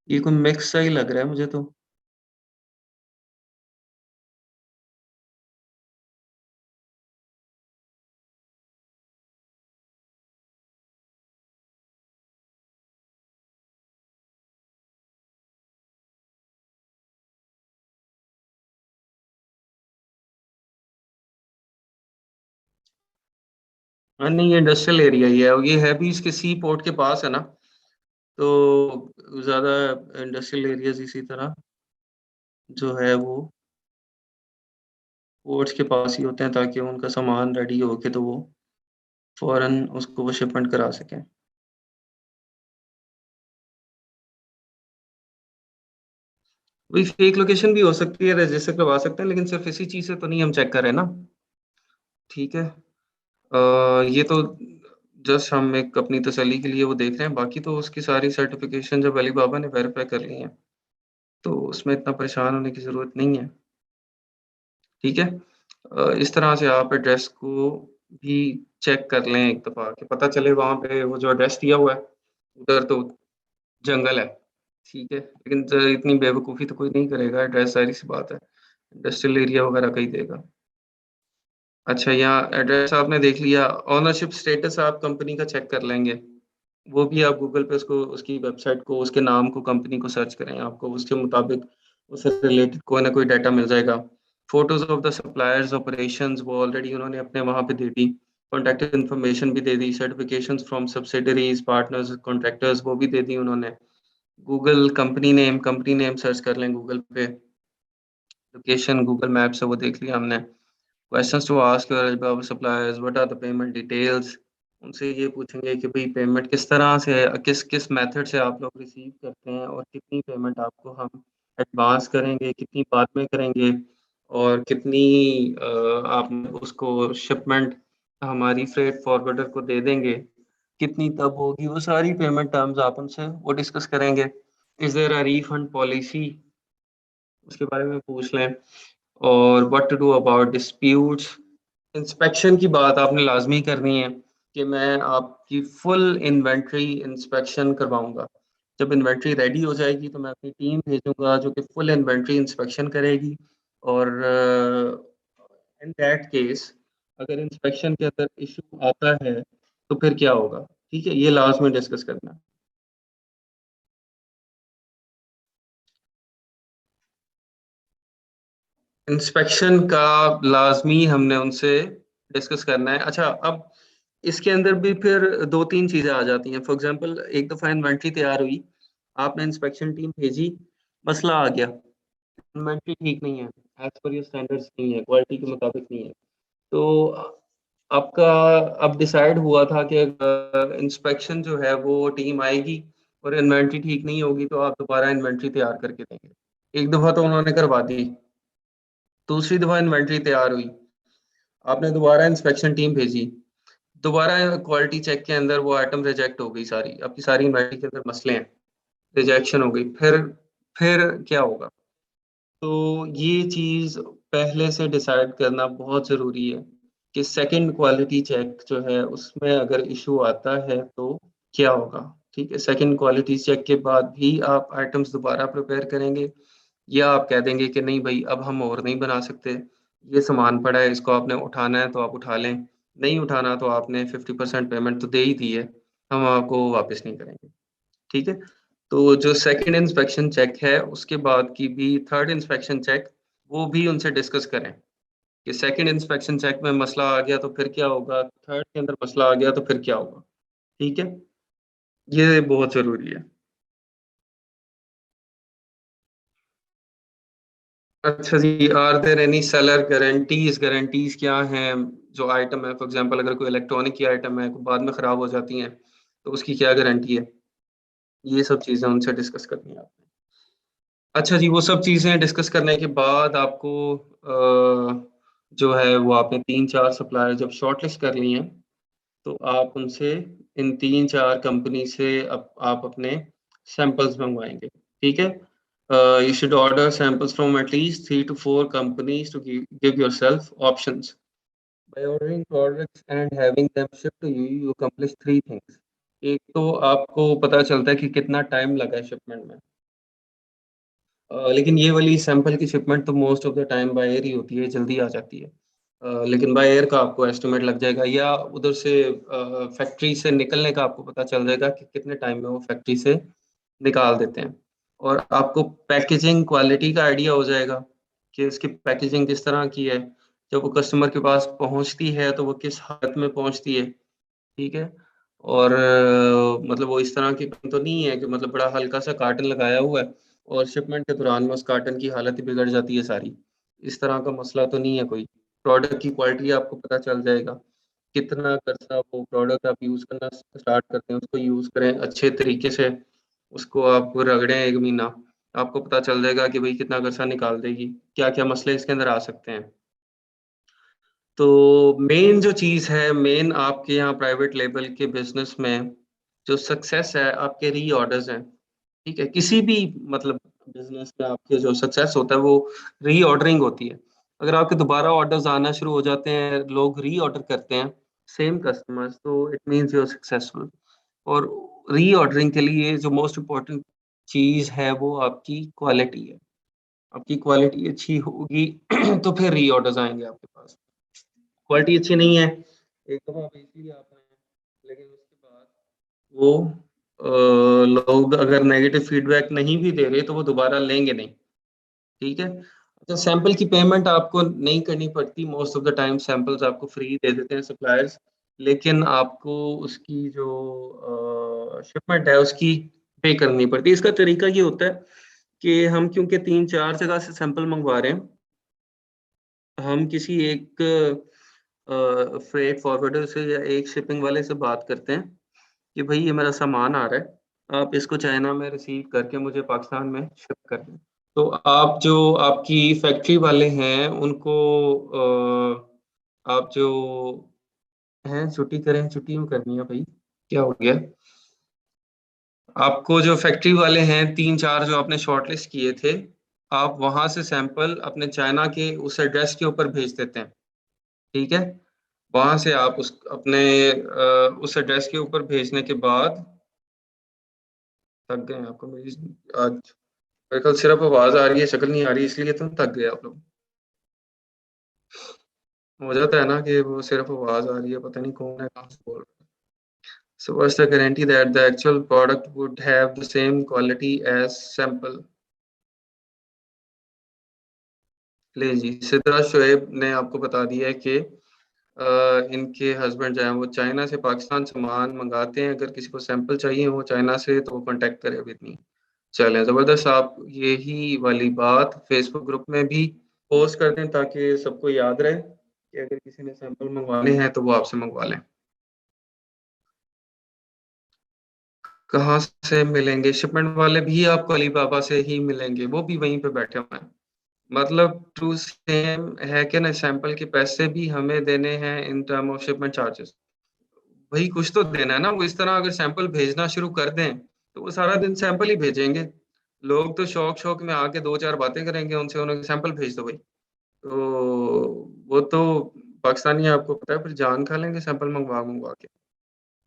ये कोई मिक्स सा ही लग रहा है मुझे तो। हाँ नहीं, ये इंडस्ट्रियल एरिया ही है, और ये है भी इसके सी पोर्ट के पास है ना, तो ज्यादा इंडस्ट्रियल एरियाज इसी तरह जो है वो पोर्ट्स के पास ही होते हैं, ताकि उनका सामान रेडी हो के तो वो फौरन उसको वो शिपमेंट करा सकें। वही फेक लोकेशन भी हो सकती है, रजिस्टर करवा सकते हैं, लेकिन सिर्फ इसी चीज से तो नहीं हम चेक करें ना। ठीक है, ये तो जस्ट हम एक अपनी तसल्ली के लिए वो देख रहे हैं, बाकी तो उसकी सारी सर्टिफिकेशन जब अली बाबा ने वेरीफाई कर ली है, तो उसमें इतना परेशान होने की जरूरत नहीं है। ठीक है, इस तरह से आप एड्रेस को भी चेक कर लें एक दफा, कि पता चले वहां पे वो जो एड्रेस दिया हुआ है उधर तो जंगल है। ठीक है, लेकिन इतनी बेवकूफ़ी तो कोई नहीं करेगा, एड्रेस ज़ाहिर सी बात है, इंडस्ट्रियल एरिया वगैरह का ही देगा। अच्छा, यहाँ एड्रेस आपने देख लिया, ओनरशिप स्टेटस आप कंपनी का चेक कर लेंगे। वो भी आप गूगल पे उसको, उसकी वेबसाइट को, उसके नाम को, कंपनी को सर्च करें, आपको उसके मुताबिक उससे रिलेटेड कोई ना कोई डाटा मिल जाएगा। Photos of the suppliers operations वो ऑलरेडी उन्होंने अपने वहाँ पे दे दी। कॉन्टैक्ट इन्फॉर्मेशन भी दे दी, certifications from subsidiaries, partners, contractors वो भी दे दी उन्होंने। गूगल कंपनी नेम सर्च कर लें गूगल पे, लोकेशन गूगल मैप से वो देख लिया हमने। Questions to ask your eligible suppliers, what are the payment details. उनसे ये पूछेंगे कि भाई पेमेंट किस तरह से है, किस किस मेथड से आप लोग रिसीव करते हैं, और कितनी पेमेंट आपको हम एडवांस करेंगे, कितनी बाद में करेंगे, और कितनी आप उसको शिपमेंट हमारी फ्रेट फॉरवर्डर को दे देंगे, कितनी तब होगी, वो सारी पेमेंट टर्म्स आप उनसे वो डिस्कस करेंगे। Is there a refund policy, उसके बारे में पूछ लें। और what to do about disputes. Inspection की बात आपने लाजमी करनी है कि मैं आपकी फुल इन्वेंट्री इंस्पेक्शन करवाऊंगा। जब इन्वेंट्री रेडी हो जाएगी तो मैं अपनी टीम भेजूंगा जो कि फुल इन्वेंट्री इंस्पेक्शन करेगी। और इन दैट केस अगर इंस्पेक्शन के अंदर इशू आता है तो फिर क्या होगा, ठीक है, ये लास्ट में डिस्कस करना है। इंस्पेक्शन का लाजमी हमने उनसे डिस्कस करना है। अच्छा, अब इसके अंदर भी फिर दो तीन चीजें आ जाती हैं। फॉर एग्जांपल, एक दफा इन्वेंट्री तैयार हुई, आपने इंस्पेक्शन टीम भेजी, मसला आ गया, इन्वेंट्री ठीक नहीं है, एज पर योर स्टैंडर्ड्स नहीं है, क्वालिटी के मुताबिक नहीं है। तो आपका अब डिसाइड हुआ था कि इंस्पेक्शन जो है वो टीम आएगी और इन्वेंट्री ठीक नहीं होगी तो आप दोबारा इन्वेंट्री तैयार करके देंगे। एक दफा तो उन्होंने करवा दी, दूसरी दफा इन्वेंट्री तैयार हुई, आपने दोबारा इंस्पेक्शन टीम भेजी, दोबारा क्वालिटी चेक के अंदर वो आइटम रिजेक्ट हो गई, सारी आपकी सारी इन्वेंट्री के अंदर मसले हैं, रिजेक्शन हो गई, फिर क्या होगा। तो ये चीज पहले से डिसाइड करना बहुत जरूरी है कि सेकंड क्वालिटी चेक जो है उसमें अगर इशू आता है तो क्या होगा। ठीक है, सेकंड क्वालिटी चेक के बाद भी आप आइटम्स दोबारा प्रिपेयर करेंगे या आप कह देंगे कि नहीं भाई अब हम और नहीं बना सकते, ये सामान पड़ा है, इसको आपने उठाना है तो आप उठा लें, नहीं उठाना तो आपने 50% पेमेंट तो दे ही दी है, हम आपको वापस नहीं करेंगे। ठीक है। तो जो सेकंड इंस्पेक्शन चेक है उसके बाद की भी थर्ड इंस्पेक्शन चेक, वो भी उनसे डिस्कस करें कि सेकंड इंस्पेक्शन चेक में मसला आ गया तो फिर क्या होगा, थर्ड के अंदर मसला आ गया तो फिर क्या होगा। ठीक है, ये बहुत जरूरी है। अच्छा जी, are there any seller guarantees, guarantees क्या हैं। जो आइटम है, फॉर एग्जांपल अगर कोई इलेक्ट्रॉनिक की आइटम है कोई बाद में खराब हो जाती है तो उसकी क्या गारंटी है, ये सब चीजें उनसे डिस्कस करनी है आपने। अच्छा जी, वो सब चीजें डिस्कस करने के बाद आपको जो है वो आपने तीन चार सप्लायर जब शॉर्टलिस्ट कर लिए हैं तो आप उनसे इन तीन चार कंपनी से आप अपने सैंपल्स मंगवाएंगे। ठीक है। You should order samples from at least 3 to 4 companies to give yourself options. By ordering products and having them shipped to you, you accomplish three things. एक तो आपको पता चलता है कि कितना टाइम लगा है शिपमेंट में। लेकिन ये वाली सैंपल की शिपमेंट तो most of the time by air ही होती है, जल्दी आ जाती है। लेकिन बाय एयर का आपको एस्टिमेट लग जाएगा या उधर से फैक्ट्री से निकलने का आपको पता चल जाएगा कि कितने टाइम में वो फैक्ट्री से निकाल देते हैं। और आपको पैकेजिंग क्वालिटी का आइडिया हो जाएगा कि इसकी पैकेजिंग किस तरह की है, जब वो कस्टमर के पास पहुंचती है तो वो किस हालत में पहुंचती है। ठीक है। और मतलब वो इस तरह की तो नहीं है कि मतलब बड़ा हल्का सा कार्टन लगाया हुआ है और शिपमेंट के दौरान में उस कार्टन की हालत ही बिगड़ जाती है सारी, इस तरह का मसला तो नहीं है कोई। प्रोडक्ट की क्वालिटी आपको पता चल जाएगा, कितना कर्सा वो प्रोडक्ट आप यूज़ करना स्टार्ट करते हैं उसको यूज़ करें अच्छे तरीके से, उसको आप रगड़ें 1 महीना, आपको पता चल जाएगा कि भाई कितना कर्सा निकाल देगी, क्या क्या मसले इसके अंदर आ सकते हैं। तो मेन जो चीज़ है, मेन आपके यहाँ प्राइवेट लेवल के बिजनेस में जो सक्सेस है आपके री ऑर्डर्स हैं। ठीक है, किसी भी मतलब बिजनेस में आपके जो सक्सेस होता है वो री ऑर्डरिंग होती है। अगर आपके दोबारा ऑर्डर्स आना शुरू हो जाते हैं, लोग री ऑर्डर करते हैं सेम कस्टमर्स, तो it means you are successful. और री ऑर्डरिंग के लिए जो मोस्ट इम्पोर्टेंट चीज़ है वो आपकी क्वालिटी है। आपकी क्वालिटी अच्छी होगी तो फिर री ऑर्डर्स आएंगे आपके पास। क्वालिटी अच्छी नहीं है, एक दफा बेच लिया आपने, लेकिन उसके बाद वो लोग अगर नेगेटिव फीडबैक नहीं भी दे रहे तो वो दोबारा लेंगे नहीं। ठीक है। अच्छा, सैंपल की पेमेंट आपको नहीं करनी पड़ती, most of the time samples आपको फ्री दे देते हैं सप्लायर्स, लेकिन आपको उसकी जो शिपमेंट है उसकी पे करनी पड़ती है। इसका तरीका ये होता है कि हम क्योंकि तीन चार जगह से सैंपल मंगवा रहे हैं, हम किसी एक फ्रेट फॉरवर्डर से या एक शिपिंग वाले से बात करते हैं कि भाई ये मेरा सामान आ रहा है, आप इसको चाइना में रिसीव करके मुझे पाकिस्तान में शिप कर दें। तो आप जो आपकी फैक्ट्री वाले हैं उनको आप जो हैं छुट्टी करें, छुट्टी क्यों करनी है भाई, क्या हो गया। आपको जो फैक्ट्री वाले हैं तीन चार जो आपने शॉर्टलिस्ट किए थे, आप वहां से सैंपल अपने चाइना के उस एड्रेस के ऊपर भेज देते हैं। ठीक है। वहां से आप उस अपने उस एड्रेस के ऊपर भेजने के बाद, थक गए हैं आपको मेरी आज, मेरे कल सिर्फ आवाज आ रही है, शक्ल नहीं आ रही, इसलिए तो थक गए आप लोग। हो जाता है ना कि वो सिर्फ आवाज आ रही है, पता नहीं कौन है कहाँ से बोल रहा है। So what's the guarantee that the actual product would have the same quality as sample? ले जी, सिद्धार्थ शोएब ने आपको बता दिया है कि इनके हस्बैंड जो है वो चाइना से पाकिस्तान सामान मंगाते हैं, अगर किसी को सैंपल चाहिए हो चाइना से तो वो कांटेक्ट करे अभी नहीं। चलें, जबरदस्त। आप यही वाली बात फेसबुक ग्रुप में भी पोस्ट कर दें ताकि सबको याद रहे कि अगर किसी ने सैंपल मंगवाने हैं तो वो आपसे मंगवा लें। कहाँ से मिलेंगे? शिपमेंट वाले भी आपको अलीबाबा से ही मिलेंगे, वो भी वहीं पे बैठे हुए हैं। मतलब टू सेम है कि ना, सैंपल के पैसे भी हमें देने हैं in term of shipment charges. वही कुछ तो देना है ना। वो इस तरह अगर सैंपल भेजना शुरू कर दें तो वो सारा दिन सैंपल ही भेजेंगे। लोग तो शौक शौक में आके दो चार बातें करेंगे उनसे, उन्हें सैंपल भेज दो भाई। तो वो तो पाकिस्तानी आपको पता है फिर जान खा लेंगे सैंपल मंगवा मंगवा के।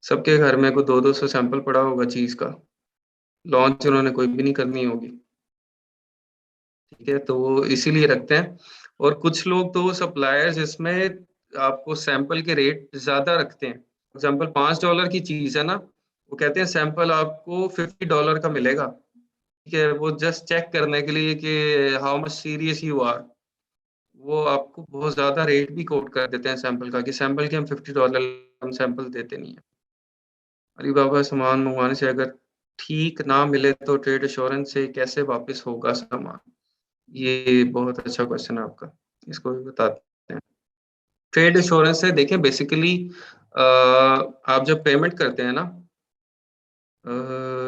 सबके घर में को दो दो सौ सैंपल पड़ा होगा चीज का, लॉन्च उन्होंने कोई भी नहीं करनी होगी। ठीक है, तो वो इसीलिए रखते हैं। और कुछ लोग तो सप्लायर्स इसमें आपको सैंपल के रेट ज्यादा रखते हैं। एग्जाम्पल $5 की चीज है ना, वो कहते हैं सैंपल आपको $50 का मिलेगा। ठीक है, वो जस्ट चेक करने के लिए कि how much serious you are, वो आपको बहुत ज्यादा रेट भी कोट कर देते हैं सैंपल का, कि सैंपल के हम $50 हम सैंपल देते नहीं है। अलीबाबा सामान मंगवाने से अगर ठीक ना मिले तो ट्रेड एश्योरेंस से कैसे वापस होगा सामान? ये बहुत अच्छा क्वेश्चन है आपका, इसको भी बताते हैं। ट्रेड एश्योरेंस से देखें बेसिकली, आप जब पेमेंट करते हैं ना, अ,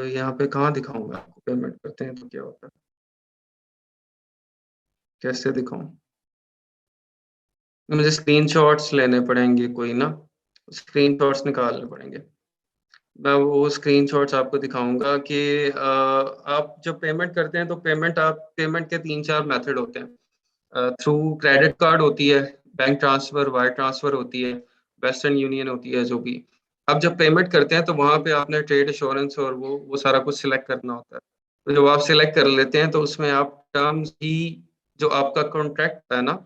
यहाँ पे कहाँ दिखाऊंगा आपको पेमेंट करते हैं तो क्या होता है, कैसे दिखाऊं? मुझे स्क्रीनशॉट्स लेने पड़ेंगे कोई ना, स्क्रीनशॉट्स निकालने पड़ेंगे। मैं वो स्क्रीनशॉट्स आपको दिखाऊंगा कि आप जब पेमेंट करते हैं तो पेमेंट के तीन चार मेथड होते हैं। थ्रू क्रेडिट कार्ड होती है, बैंक ट्रांसफर, वायर ट्रांसफर होती है, वेस्टर्न यूनियन होती है, जो भी। आप जब पेमेंट करते हैं तो वहां पे आपने ट्रेड इंश्योरेंस और वो सारा कुछ सिलेक्ट करना होता है। तो जब आप सिलेक्ट कर लेते हैं तो उसमें आप टर्म्स की, जो आपका कॉन्ट्रैक्ट है ना,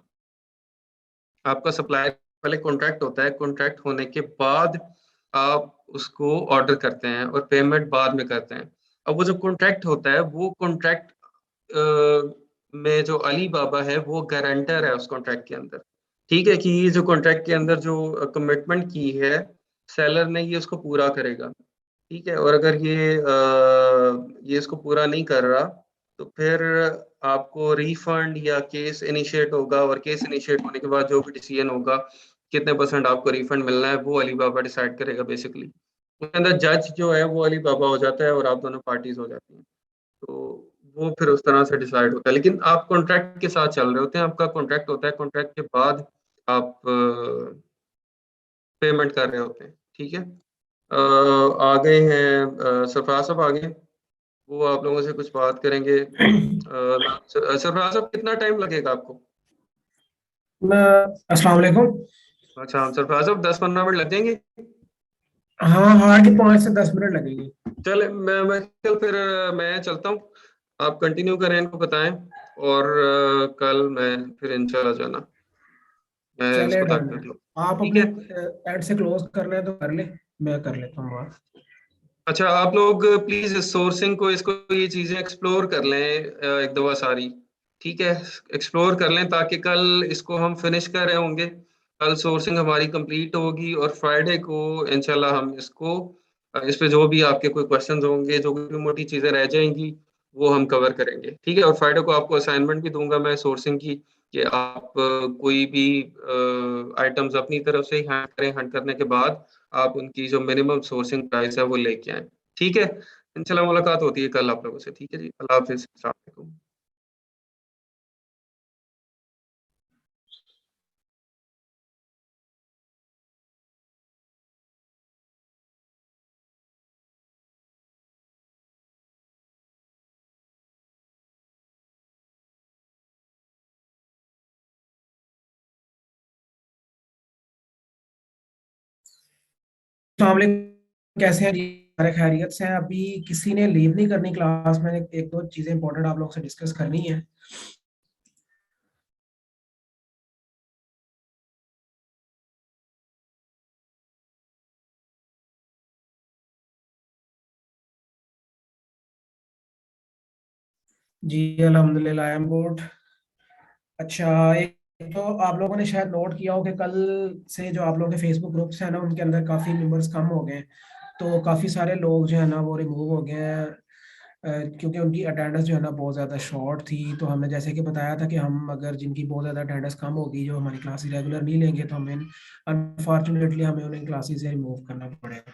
आपका सप्लायर पहले कॉन्ट्रैक्ट होता है, कॉन्ट्रैक्ट होने के बाद आप उसको ऑर्डर करते हैं और पेमेंट बाद में करते हैं। अब वो जो कॉन्ट्रैक्ट होता है वो कॉन्ट्रैक्ट में जो अली बाबा है वो गारंटर है उस कॉन्ट्रैक्ट के अंदर। ठीक है, कि ये जो कॉन्ट्रैक्ट के अंदर जो कमिटमेंट की है सेलर ने, ये उसको पूरा करेगा। ठीक है, और अगर ये इसको पूरा नहीं कर रहा तो फिर आपको रिफंड या केस इनिशिएट होगा, और केस इनिशिएट होने के बाद जो भी डिसीजन होगा, कितने परसेंट आपको रिफंड मिलना है, वो अली बाबा डिसाइड करेगा बेसिकली। उसके अंदर जज जो है वो अली बाबा हो जाता है और आप दोनों पार्टीज हो जाती हैं। तो वो फिर उस तरह से डिसाइड होता है, लेकिन आप कॉन्ट्रैक्ट के साथ चल रहे होते हैं, आपका कॉन्ट्रैक्ट होता है, कॉन्ट्रैक्ट के बाद आप पेमेंट कर रहे होते हैं। ठीक है। आ गए हैं सरफराज साहब, आ गए। वो आप लोगों से कुछ बात करेंगे। सरफराज साहब, कितना टाइम लगेगा आपको? अस्सलाम वालेकुम। अच्छा, हम सरफराज साहब 10-15 मिनट लग जाएंगे। हाँ हाँ कि 5 से 10 मिनट लगेंगे। चले, मैं कल फिर मैं चलता हूँ। आप कंटिन्यू करें, इनको बताएं। और कल मैं फिर इंशाल्लाह जाना, मैं चले उसको तक डन है। कर लूँ। आप ठीक अपने है। एंड से क्लोज करना है तो कर ले, मैं कर लेता हूँ बात। अच्छा, आप लोग प्लीज सोर्सिंग को, इसको, ये चीजें एक्सप्लोर कर लें एक दफा सारी। ठीक है, एक्सप्लोर कर लें ताकि कल इसको हम फिनिश कर रहे होंगे। कल सोर्सिंग हमारी कंप्लीट होगी और फ्राइडे को इंशाल्लाह हम इसको, इस पे जो भी आपके कोई क्वेश्चंस होंगे, जो भी मोटी चीजें रह जाएंगी, वो हम कवर करेंगे। ठीक है, और फ्राइडे को आपको असाइनमेंट भी दूंगा मैं सोर्सिंग की, कि आप कोई भी आइटम्स अपनी तरफ से ही हंट करें, हंट करने के बाद आप उनकी जो मिनिमम सोर्सिंग प्राइस है वो लेके आए। ठीक है। इंशाल्लाह मुलाकात होती है कल आप लोगों से। ठीक है जी, अल्लाह हाफिज, अस्सलाम वालेकुम। अस्सलाम वालेकुम, कैसे हैं जी? सारे खैरियत से हैं? अभी किसी ने लीव नहीं करनी क्लास में, एक दो चीजें इंपॉर्टेंट आप लोगों से डिस्कस करनी है। जी अल्हम्दुलिल्लाह, आई एम गुड। अच्छा, एक तो आप लोगों ने शायद नोट किया हो कि कल से जो आप लोगों के फेसबुक ग्रुप्स हैं ना, उनके अंदर काफ़ी मेंबर्स कम हो गए हैं। तो काफ़ी सारे लोग जो है ना वो रिमूव हो गए हैं, क्योंकि उनकी अटेंडेंस जो है ना बहुत ज़्यादा शॉर्ट थी। तो हमें जैसे कि बताया था कि हम अगर जिनकी बहुत ज़्यादा अटेंडेंस कम होगी, जो हमारी क्लासेस रेगुलर नहीं लेंगे, तो हमें अनफॉर्चुनेटली हमें उन्हें क्लासेस से रिमूव करना पड़ेगा।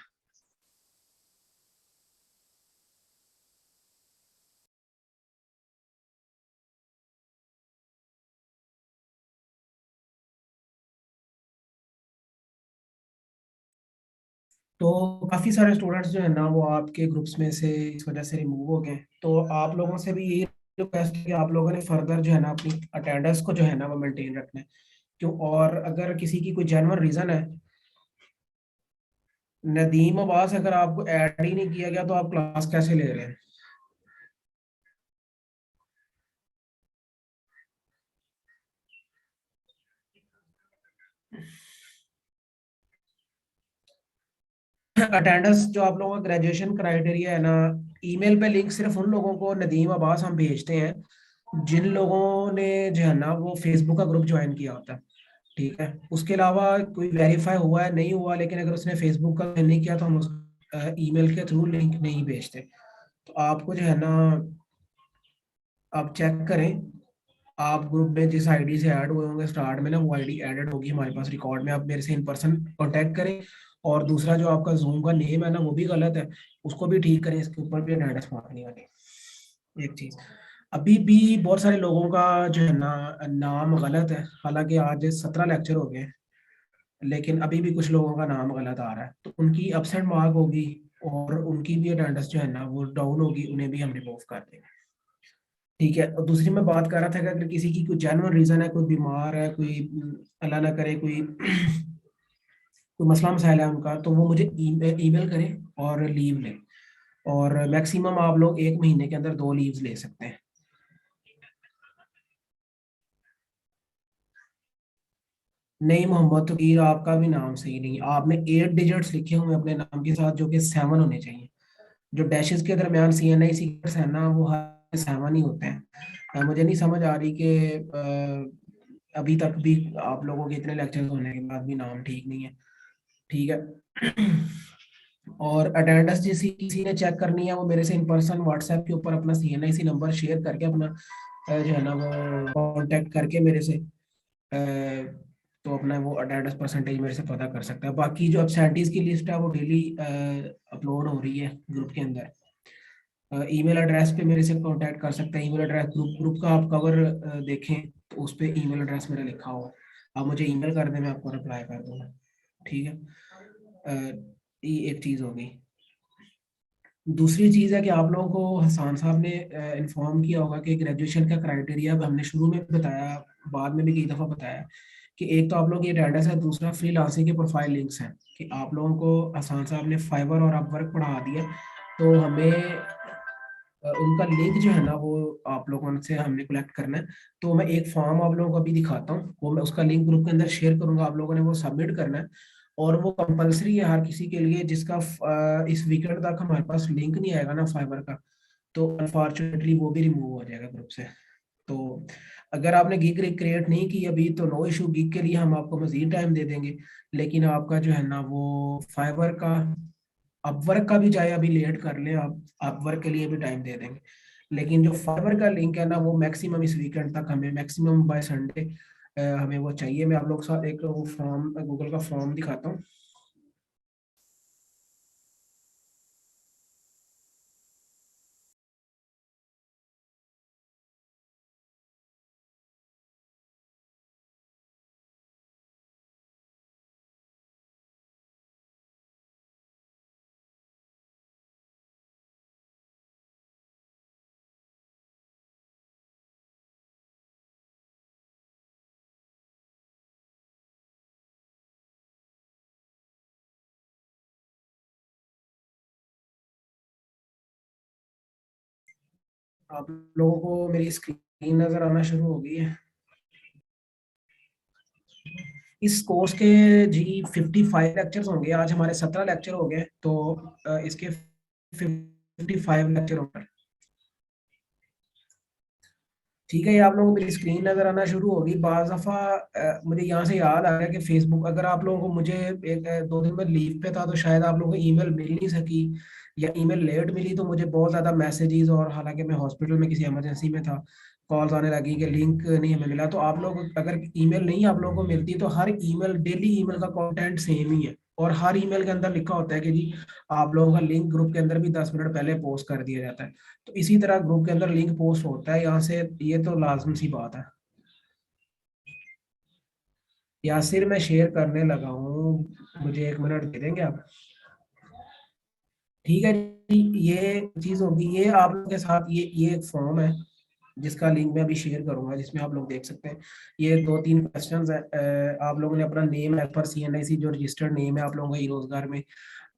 तो काफ़ी सारे स्टूडेंट्स जो है ना वो आपके ग्रुप्स में से इस वजह से रिमूव हो गए। तो आप लोगों से भी यही रिक्वेस्ट है कि आप लोगों ने फर्दर जो है ना अपनी अटेंडेंस को जो है ना वो मेंटेन रखना है। क्यों? और अगर किसी की कोई जेन्युइन रीज़न है, नदीम अब्बास, अगर आपको ऐड ही नहीं किया गया तो आप क्लास कैसे ले रहे हैं? अटेंडेंस जो आप लोगों का ग्रेजुएशन क्राइटेरिया है ना, ईमेल पे लिंक सिर्फ उन लोगों को नदीम अब्बास हम भेजते हैं जिन लोगों ने जो है ना वो फेसबुक का ग्रुप ज्वाइन किया होता है। ठीक है, उसके अलावा कोई वेरीफाई हुआ है नहीं हुआ, लेकिन अगर उसने फेसबुक का नहीं किया तो हम उस ईमेल के थ्रू लिंक नहीं भेजते। तो आपको जो है ना, आप चेक करें, आप ग्रुप में जिस आईडी से ऐड हुए होंगे स्टार्ट में ना, वो आईडी एडेड होगी हमारे पास रिकॉर्ड में, आप मेरे से इन पर्सन कांटेक्ट करें। और दूसरा जो आपका जूम का नेम है ना वो भी गलत है, उसको भी ठीक करें, इसके ऊपर भी अटेंडेंस मांगनी वाली एक चीज। अभी भी बहुत सारे लोगों का जो है ना नाम गलत है, हालांकि आज 17 लेक्चर हो गए, लेकिन अभी भी कुछ लोगों का नाम गलत आ रहा है, तो उनकी अपसेंट मार्क होगी और उनकी भी अटेंडेंस जो है ना वो डाउन होगी, उन्हें भी हम रिमूव कर देंगे। ठीक है, और दूसरी मैं बात कर रहा था कि अगर किसी की कोई जेन्युइन रीजन है, कोई बीमार है, कोई अल्लाह ना करे कोई कोई मसला मसाइल है उनका, तो वो मुझे ईमेल करें और लीव लें। और मैक्सिमम आप लोग एक महीने के अंदर 2 लीव्स ले सकते हैं। नहीं मोहम्मद तकीर, आपका भी नाम सही नहीं, आपने 8 डिजिट्स लिखे हुए हैं अपने नाम के साथ, जो कि 7 होने चाहिए। जो डैशेस के दरमियान CNI सीक्रेट्स है ना वो हर 7 ही होते हैं। मुझे नहीं समझ आ रही कि अभी तक भी आप लोगों के इतने लेक्चर्स होने के बाद भी नाम ठीक नहीं है। ठीक है। और अटेंडेंस जिसी किसी ने चेक करनी है वो मेरे से इन पर्सन व्हाट्सएप के ऊपर अपना CNIC नंबर शेयर करके अपना जो है ना वो कांटेक्ट करके मेरे से तो अपना वो अटेंडेंस परसेंटेज मेरे से पता कर सकता है। बाकी जो एब्सेंटीज की लिस्ट है वो डेली अपलोड हो रही है ग्रुप के अंदर। ईमेल एड्रेस पे मेरे से कांटेक्ट कर सकते हैं। ईमेल एड्रेस ग्रुप ग्रुप का आप कवर देखें तो उस पे ईमेल एड्रेस मेरा लिखा हुआ है। आप मुझे ईमेल कर दें, मैं आपको रिप्लाई कर दूंगा। ठीक है। ये एक चीज़ होगी। दूसरी चीज़ है कि आप लोगों को हसान साहब ने इन्फॉर्म किया होगा कि ग्रेजुएशन का क्राइटेरिया अब हमने शुरू में बताया, बाद में भी कई दफ़ा बताया कि एक तो आप लोग ये अटेंडेंस है, दूसरा फ्री लांसिंग के प्रोफाइल लिंक्स हैं। कि आप लोगों को हसान साहब ने फाइवर और अपवर्क पढ़ा दिया, तो हमें उनका लिंक जो है ना वो आप लोगों से हमने कलेक्ट करना है। तो मैं एक फॉर्म आप लोगों को अभी दिखाता हूँ, वो मैं उसका लिंक ग्रुप के अंदर शेयर करूंगा, आप लोगों ने वो सबमिट करना है। और वो कंपलसरी है हर किसी के लिए जिसका इस वीकेंड तक हमारे पास लिंक नहीं आएगा ना फाइबर का, तो अनफॉर्चुनेटली वो भी रिमूव हो जाएगा ग्रुप से। तो अगर आपने गिग क्रिएट नहीं की अभी तो नो इशू, गिग के लिए हम आपको मजीद टाइम दे देंगे। लेकिन आपका जो है ना वो फाइबर का, अपवर्क का भी चाहे अभी लेट कर लें आप, अपवर्क के लिए भी टाइम दे देंगे। लेकिन जो फाइबर का लिंक है ना वो मैक्सिमम इस वीकेंड तक, हमें मैक्सिमम बाय संडे हमें वो चाहिए। मैं आप लोग के साथ एक वो फॉर्म, गूगल का फॉर्म दिखाता हूँ। आप लोगों को मेरी स्क्रीन नजर आना शुरू हो गई है? इस कोर्स के जी 55 लेक्चर्स होंगे। आज हमारे 17 लेक्चर हो गए, तो इसके 55 लेक्चर होंगे। ठीक है, ये आप लोगों को मेरी स्क्रीन नजर आना शुरू होगी। बाज दफा मुझे यहाँ से याद आ गया कि फेसबुक, अगर आप लोगों को, मुझे एक 2 दिन में लीव पे था तो शायद आप लोगों को ईमेल मिल नहीं सकी या ईमेल लेट मिली, तो मुझे बहुत ज़्यादा मैसेजेस, और हालांकि मैं हॉस्पिटल में किसी इमरजेंसी में था, कॉल्स आने लगी कि लिंक नहीं हमें मिला। तो आप लोग, अगर ईमेल नहीं आप लोगों को मिलती, तो हर ईमेल, डेली ईमेल का कंटेंट सेम ही है, और हर ईमेल के अंदर लिखा होता है कि जी आप लोगों का लिंक ग्रुप के अंदर भी 10 मिनट पहले पोस्ट कर दिया जाता है। तो इसी तरह ग्रुप के अंदर लिंक पोस्ट होता है यहाँ से, ये तो लाजम सी बात है। यासिर, मैं शेयर करने लगा हूँ, मुझे 1 मिनट दे देंगे आप? ठीक है जी, ये चीज होगी। ये आप लोगों के साथ ये एक फॉर्म है जिसका लिंक मैं अभी शेयर करूंगा, जिसमें आप लोग देख सकते हैं ये 2-3 क्वेश्चंस है। आप लोगों ने अपना नेम एज पर CNIC जो रजिस्टर्ड नेम है आप लोगों का ई रोजगार में,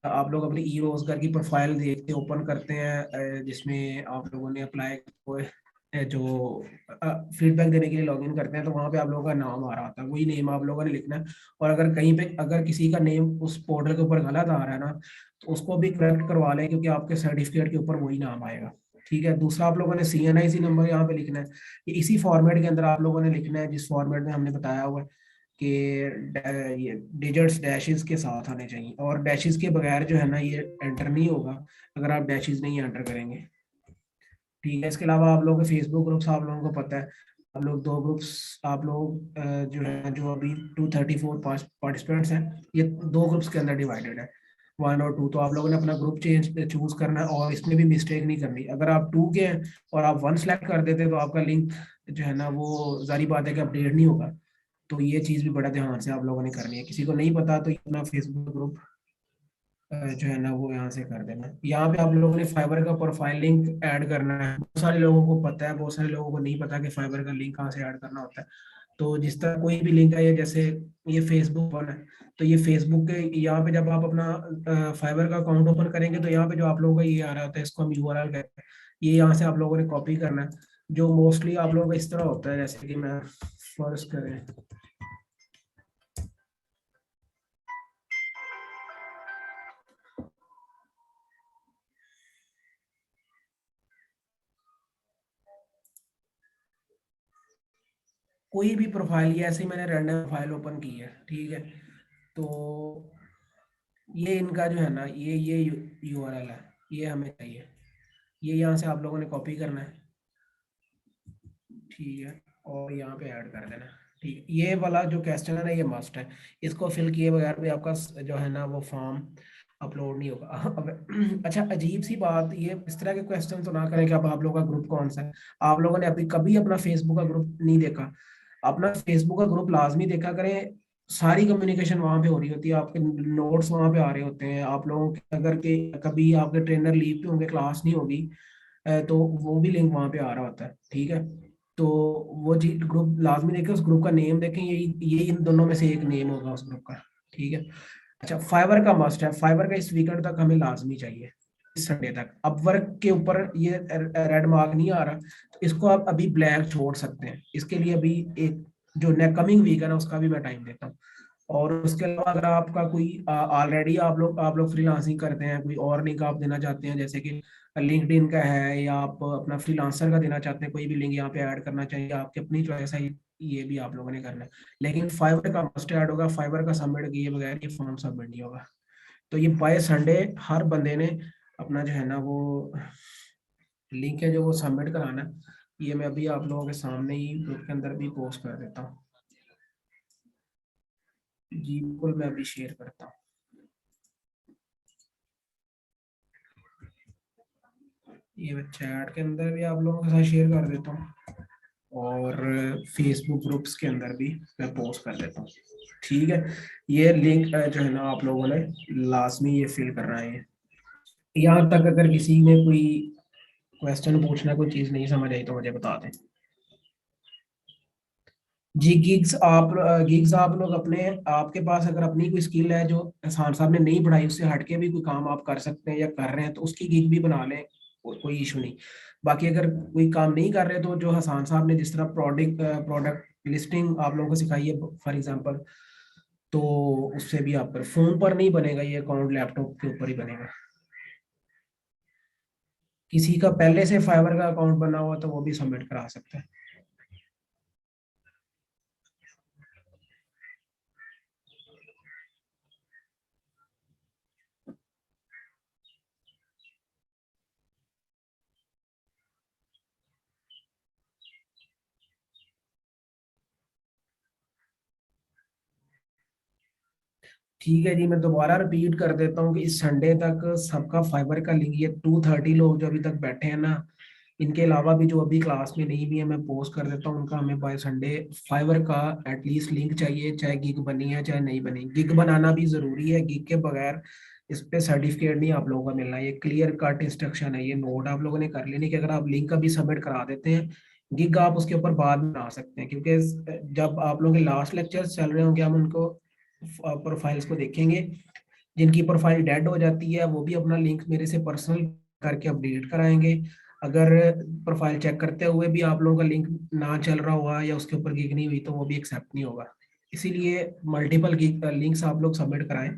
आप लोग अपनी ई रोजगार की प्रोफाइल देखते ओपन करते हैं, जिसमें आप लोगों ने अप्लाई जो फीडबैक देने के लिए लॉगिन करते हैं, तो वहाँ पे आप लोगों का नाम आ रहा होता है, वही नेम आप लोगों ने लिखना है। और अगर कहीं पे, अगर किसी का नेम उस पोर्टल के ऊपर गलत आ रहा है ना, तो उसको भी करेक्ट करवा लें, क्योंकि आपके सर्टिफिकेट के ऊपर वही नाम आएगा। ठीक है, दूसरा आप लोगों ने CNIC नंबर यहाँ पे लिखना है। ये इसी फॉर्मेट के अंदर आप लोगों ने लिखना है जिस फॉर्मेट में हमने बताया हुआ है कि ये डिजिट्स डैशेस के साथ आने चाहिए, और डैशेस के बगैर जो है ना ये एंटर नहीं होगा अगर आप डैशेस नहीं एंटर करेंगे। ठीक है, इसके अलावा आप लोगों के फेसबुक ग्रुप्स आप लोगों को पता है, आप लोग 2 ग्रुप्स, आप लोग जो है, जो अभी 234 पार्टिसिपेंट्स हैं, ये 2 ग्रुप्स के अंदर डिवाइडेड है, 1 और 2। तो आप लोगों ने अपना ग्रुप चूज करना है, और इसमें भी मिस्टेक नहीं करनी। अगर आप 2 के हैं और आप 1 सेलेक्ट कर देते, तो आपका लिंक जो है ना वो जारी बात है कि अपडेट नहीं होगा। तो ये चीज़ भी बड़ा ध्यान से आप लोगों ने करनी है। किसी को नहीं पता तो अपना फेसबुक ग्रुप जो है ना वो यहाँ से कर देना। यहाँ पे आप लोगों ने फाइबर का प्रोफाइल लिंक ऐड करना है। बहुत सारे लोगों को पता है, बहुत सारे लोगों को नहीं पता कि फाइबर का लिंक कहाँ से ऐड करना होता है। तो जिस तरह कोई भी लिंक है, ये जैसे ये फेसबुक वन है, तो ये फेसबुक के यहाँ पे जब आप अपना फाइबर का अकाउंट ओपन करेंगे, तो यहाँ पे जो आप लोगों का ये आ रहा होता है, इसको हम URL कहते हैं। ये यहाँ से आप लोगों ने कॉपी करना है। जो मोस्टली आप लोगों का इस तरह होता है, जैसे कि मैं फर्ज करें, कोई भी प्रोफाइल, ये ऐसे ही मैंने रैंडम फाइल ओपन की है। ठीक है, तो ये इनका जो है ना, ये URL है, ये हमें चाहिए। ये यहाँ से आप लोगों ने कॉपी करना है। ठीक है, और यहाँ पे ऐड कर देना है। ठीक है, ये वाला जो क्वेश्चन है ना, ये मस्ट है। इसको फिल किए बगैर भी आपका जो है ना वो फॉर्म अपलोड नहीं होगा। अब अच्छा, अजीब सी बात, ये इस तरह के क्वेश्चन तो ना करें कि अब आप लोगों का ग्रुप कौन सा है। आप लोगों ने अभी कभी अपना फेसबुक का ग्रुप नहीं देखा? अपना फेसबुक का ग्रुप लाजमी देखा करें। सारी कम्युनिकेशन वहां पे हो रही होती है, आपके नोट्स वहां पे आ रहे होते हैं। आप लोगों के अगर के कभी आपके ट्रेनर लीव पे होंगे, क्लास नहीं होगी, तो वो भी लिंक वहां पे आ रहा होता है। ठीक है, तो वो जी ग्रुप लाजमी देखें, उस ग्रुप का नेम देखें, ये इन दोनों में से एक नेम होगा उस ग्रुप का। ठीक है, अच्छा, फाइबर का मस्ट है। फाइबर का इस वीकेंड तक हमें लाजमी चाहिए, इस संडे तक। अब वर्क के ऊपर ये रेड मार्क नहीं आ रहा, तो इसको आप अभी ब्लैक छोड़ सकते हैं। इसके लिए अभी एक जो कमिंग वीक है ना, उसका भी मैं टाइम देता हूँ। और उसके अलावा अगर आपका कोई ऑलरेडी आप लोग फ्रीलांसिंग करते हैं, कोई और लिंक आप देना चाहते हैं, जैसे कि लिंक्डइन का है, या आप अपना फ्रीलांसर का देना चाहते हैं, कोई भी लिंक यहाँ पे ऐड करना चाहिए, आपकी अपनी चॉइस है। ये भी आप लोगों ने करना है, लेकिन फाइवर का मस्ट ऐड होगा। फाइवर का सबमिट किए बगैर ये फॉर्म सबमिट नहीं होगा। तो ये बाय संडे हर बंदे ने अपना जो है ना वो लिंक है जो वो सबमिट कराना है। ये मैं अभी आप लोगों के सामने ही ग्रुप के अंदर भी पोस्ट कर देता हूँ। जी बिल्कुल, मैं अभी शेयर करता हूँ। ये मैं चैट के अंदर भी आप लोगों के साथ शेयर कर देता हूँ, और फेसबुक ग्रुप्स के अंदर भी मैं पोस्ट कर देता हूँ। ठीक है, ये लिंक जो है ना आप लोगों ने लाजमी ये फिल करना है। यहाँ तक अगर किसी ने कोई क्वेश्चन पूछना, कोई चीज़ नहीं समझ आई, तो मुझे बता दें। जी गिग्स आप लोग अपने, आपके पास अगर अपनी कोई स्किल है जो एहसान साहब ने नहीं पढ़ाई, उससे हटके भी कोई काम आप कर सकते हैं या कर रहे हैं, तो उसकी गिग भी बना लें। कोई इशू नहीं। बाकी अगर कोई काम नहीं कर रहे तो जो हसान साहब ने जिस तरह प्रोडक्ट लिस्टिंग आप लोगों को सिखाई है फॉर एग्जांपल, तो उससे भी आप पर फोन पर नहीं बनेगा ये अकाउंट, लैपटॉप के ऊपर ही बनेगा। किसी का पहले से फाइवर का अकाउंट बना हुआ तो वो भी सबमिट करा सकता है। ठीक है जी, मैं दोबारा रिपीट कर देता हूँ कि इस संडे तक सबका फाइबर का लिंक, ये 230 लोग जो अभी तक बैठे हैं ना, इनके अलावा भी जो अभी क्लास में नहीं भी है मैं पोस्ट कर देता हूँ उनका, हमें बाय संडे फाइवर का एटलीस्ट लिंक चाहिए, चाहे गिग बनी है चाहे नहीं बनी। गिग बनाना भी जरूरी है, गिग के बगैर इस पे सर्टिफिकेट नहीं आप लोगों का मिलना। ये क्लियर कट इंस्ट्रक्शन है, ये नोट आप लोगों ने कर लेनी कि अगर आप लिंक अभी सबमिट करा देते हैं, गिग आप उसके ऊपर बाद में बना सकते हैं, क्योंकि जब आप लोगों के लास्ट लेक्चर्स चल रहे होंगे हम उनको प्रोफाइल्स को देखेंगे। जिनकी प्रोफाइल डेड हो जाती है वो भी अपना लिंक मेरे से पर्सनल करके अपडेट कराएंगे। अगर प्रोफाइल चेक करते हुए भी आप लोगों का लिंक ना चल रहा हुआ या उसके ऊपर गिग नहीं हुई तो वो भी एक्सेप्ट नहीं होगा। इसीलिए मल्टीपल गिग लिंक्स आप लोग सबमिट कराएं।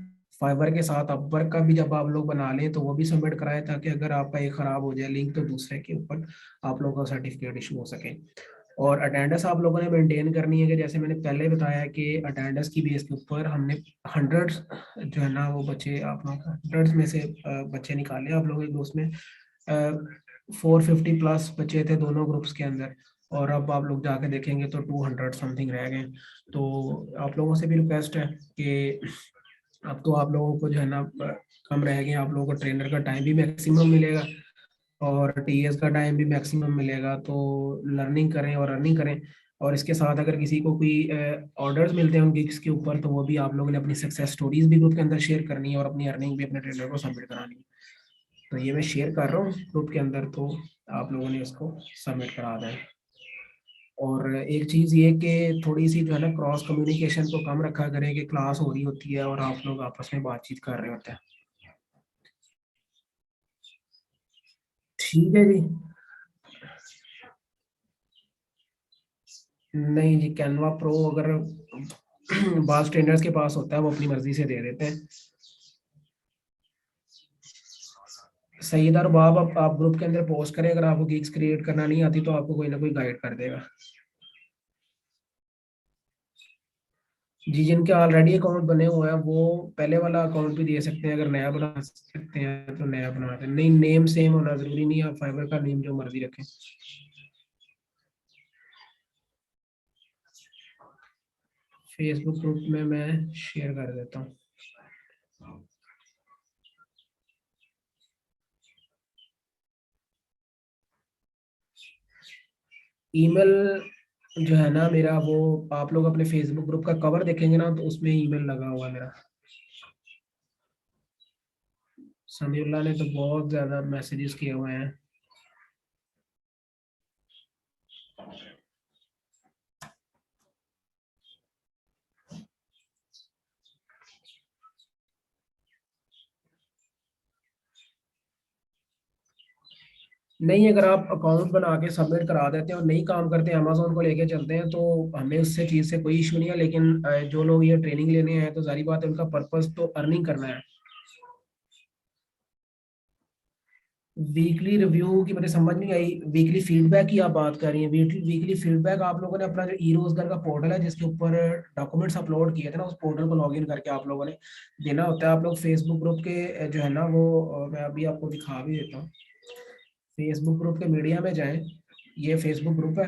फाइवर के साथ अपवर्क का भी जब आप लोग बना लें तो वो भी सबमिट कराएं, ताकि अगर आपका एक खराब हो जाए लिंक तो दूसरे के ऊपर आप लोगों का सर्टिफिकेट इशू हो सके। और अटेंडेंस आप लोगों ने मेंटेन करनी है कि जैसे मैंने पहले बताया कि अटेंडेंस की बेस के ऊपर हमने हंड्रेड्स जो है ना वो बच्चे आप लोग हंड्रेड्स में से बच्चे निकाले आप लोग एक दोस्त में 450 प्लस बच्चे थे दोनों ग्रुप्स के अंदर, और अब आप लोग जाके देखेंगे तो 200 समथिंग रह गए। तो आप लोगों से भी रिक्वेस्ट है कि अब तो आप लोगों को जो है ना कम रह गए, आप लोगों को ट्रेनर का टाइम भी मैक्सिमम मिलेगा और टीएस का टाइम भी मैक्सिमम मिलेगा, तो लर्निंग करें और अर्निंग करें। और इसके साथ अगर किसी को कोई ऑर्डर्स मिलते हैं उन गिग्स के ऊपर, तो वो भी आप लोगों ने अपनी सक्सेस स्टोरीज भी ग्रुप के अंदर शेयर करनी है और अपनी अर्निंग भी अपने ट्रेनर को सबमिट करानी है। तो ये मैं शेयर कर रहा हूँ ग्रुप के अंदर, तो आप लोगों ने उसको सबमिट करा दें। और एक चीज़ ये कि थोड़ी सी जो है ना क्रॉस कम्युनिकेशन को कम रखा करें कि क्लास हो रही होती है और आप लोग आपस में बातचीत कर रहे होते हैं। ठीक है जी। नहीं जी, कैनवा प्रो अगर बास ट्रेनर्स के पास होता है वो अपनी मर्जी से दे देते हैं। सईद और बाब आप ग्रुप के अंदर पोस्ट करें, अगर आपको गिग्स क्रिएट करना नहीं आती तो आपको कोई ना कोई गाइड कर देगा। जी, जिनके ऑलरेडी अकाउंट बने हुए हैं वो पहले वाला अकाउंट भी दे सकते हैं, अगर नया बना सकते हैं तो नया बनाते हैं। नहीं, नेम सेम होना जरूरी नहीं है, आप फाइबर का नेम जो मर्जी रखें। फेसबुक ग्रुप में मैं शेयर कर देता हूँ। ईमेल जो है ना मेरा, वो आप लोग अपने फेसबुक ग्रुप का कवर देखेंगे ना तो उसमें ईमेल लगा हुआ है मेरा। समीउल्लाह ने तो बहुत ज्यादा मैसेजेस किए हुए हैं। नहीं, अगर आप अकाउंट बना के सबमिट करा देते हैं और नहीं काम करते हैं, अमेजोन को लेके चलते हैं, तो हमें उससे चीज़ से कोई इशू नहीं है। लेकिन जो लोग ये ट्रेनिंग लेने हैं तो जारी बात है उनका पर्पस तो अर्निंग करना है। वीकली रिव्यू की मुझे समझ नहीं आई, वीकली फीडबैक की आप बात कर रही हैं? वीकली वीकली फीडबैक आप लोगों ने अपना जो ई रोजगार का पोर्टल है जिसके ऊपर डॉक्यूमेंट्स अपलोड किए थे ना, उस पोर्टल को लॉगिन करके आप लोगों ने देना होता है। आप लोग फेसबुक ग्रुप के जो है ना वो मैं अभी आपको दिखा भी देता हूँ। फेसबुक ग्रुप के मीडिया में जाएं, ये फेसबुक ग्रुप है।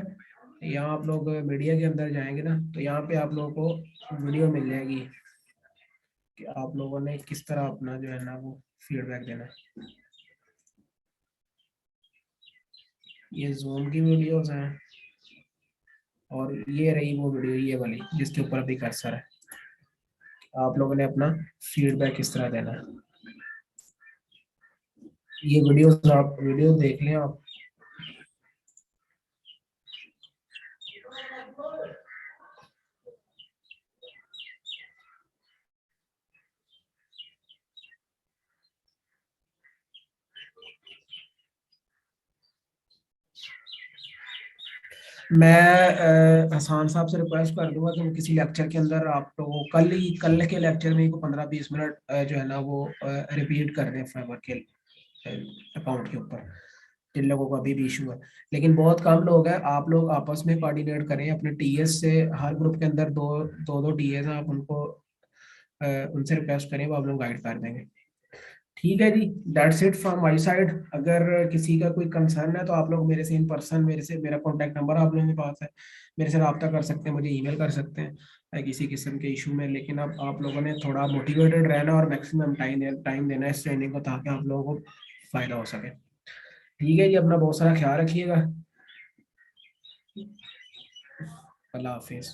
यहाँ आप लोग मीडिया के अंदर जाएंगे ना तो यहाँ पे आप लोगों को वीडियो मिल जाएगी कि आप लोगों ने किस तरह अपना जो है ना वो फीडबैक देना है। ये जूम की वीडियोस हैं और ये रही वो वीडियो, ये वाली जिसके ऊपर अभी कर्सर है। आप लोगों ने अपना फीडबैक किस तरह देना है, ये वीडियोस आप वीडियो देख लें आप। मैं हसान साहब से रिक्वेस्ट कर दूंगा कि वो किसी लेक्चर के अंदर आप लोगों कल के लेक्चर में को 15-20 मिनट जो है ना वो रिपीट कर दें फाइबर के अकाउंट के ऊपर, जिन लोगों को अभी भी इशू है। लेकिन बहुत कम लोग हैं, आप लोग आपस में कोऑर्डिनेट करें अपने टीएस से। हर ग्रुप के अंदर दो दो दो टीएस हैं, आप उनको उनसे रिक्वेस्ट करें, वो आप लोग गाइड कर देंगे। ठीक है जी, that's it from my side. अगर किसी का कोई कंसर्न है तो आप लोग मेरे से इन पर्सन, मेरा कॉन्टैक्ट नंबर आप लोगों के पास है, मेरे से रब्ता कर सकते हैं, मुझे ईमेल कर सकते हैं किसी किस्म के इशू में। लेकिन अब आप लोगों ने थोड़ा मोटिवेटेड रहना और मैक्सिमम टाइम देना है इस ट्रेनिंग को, ताकि आप लोगों को फायदा हो सके। ठीक है जी, अपना बहुत सारा ख्याल रखिएगा। अल्लाह हाफिज।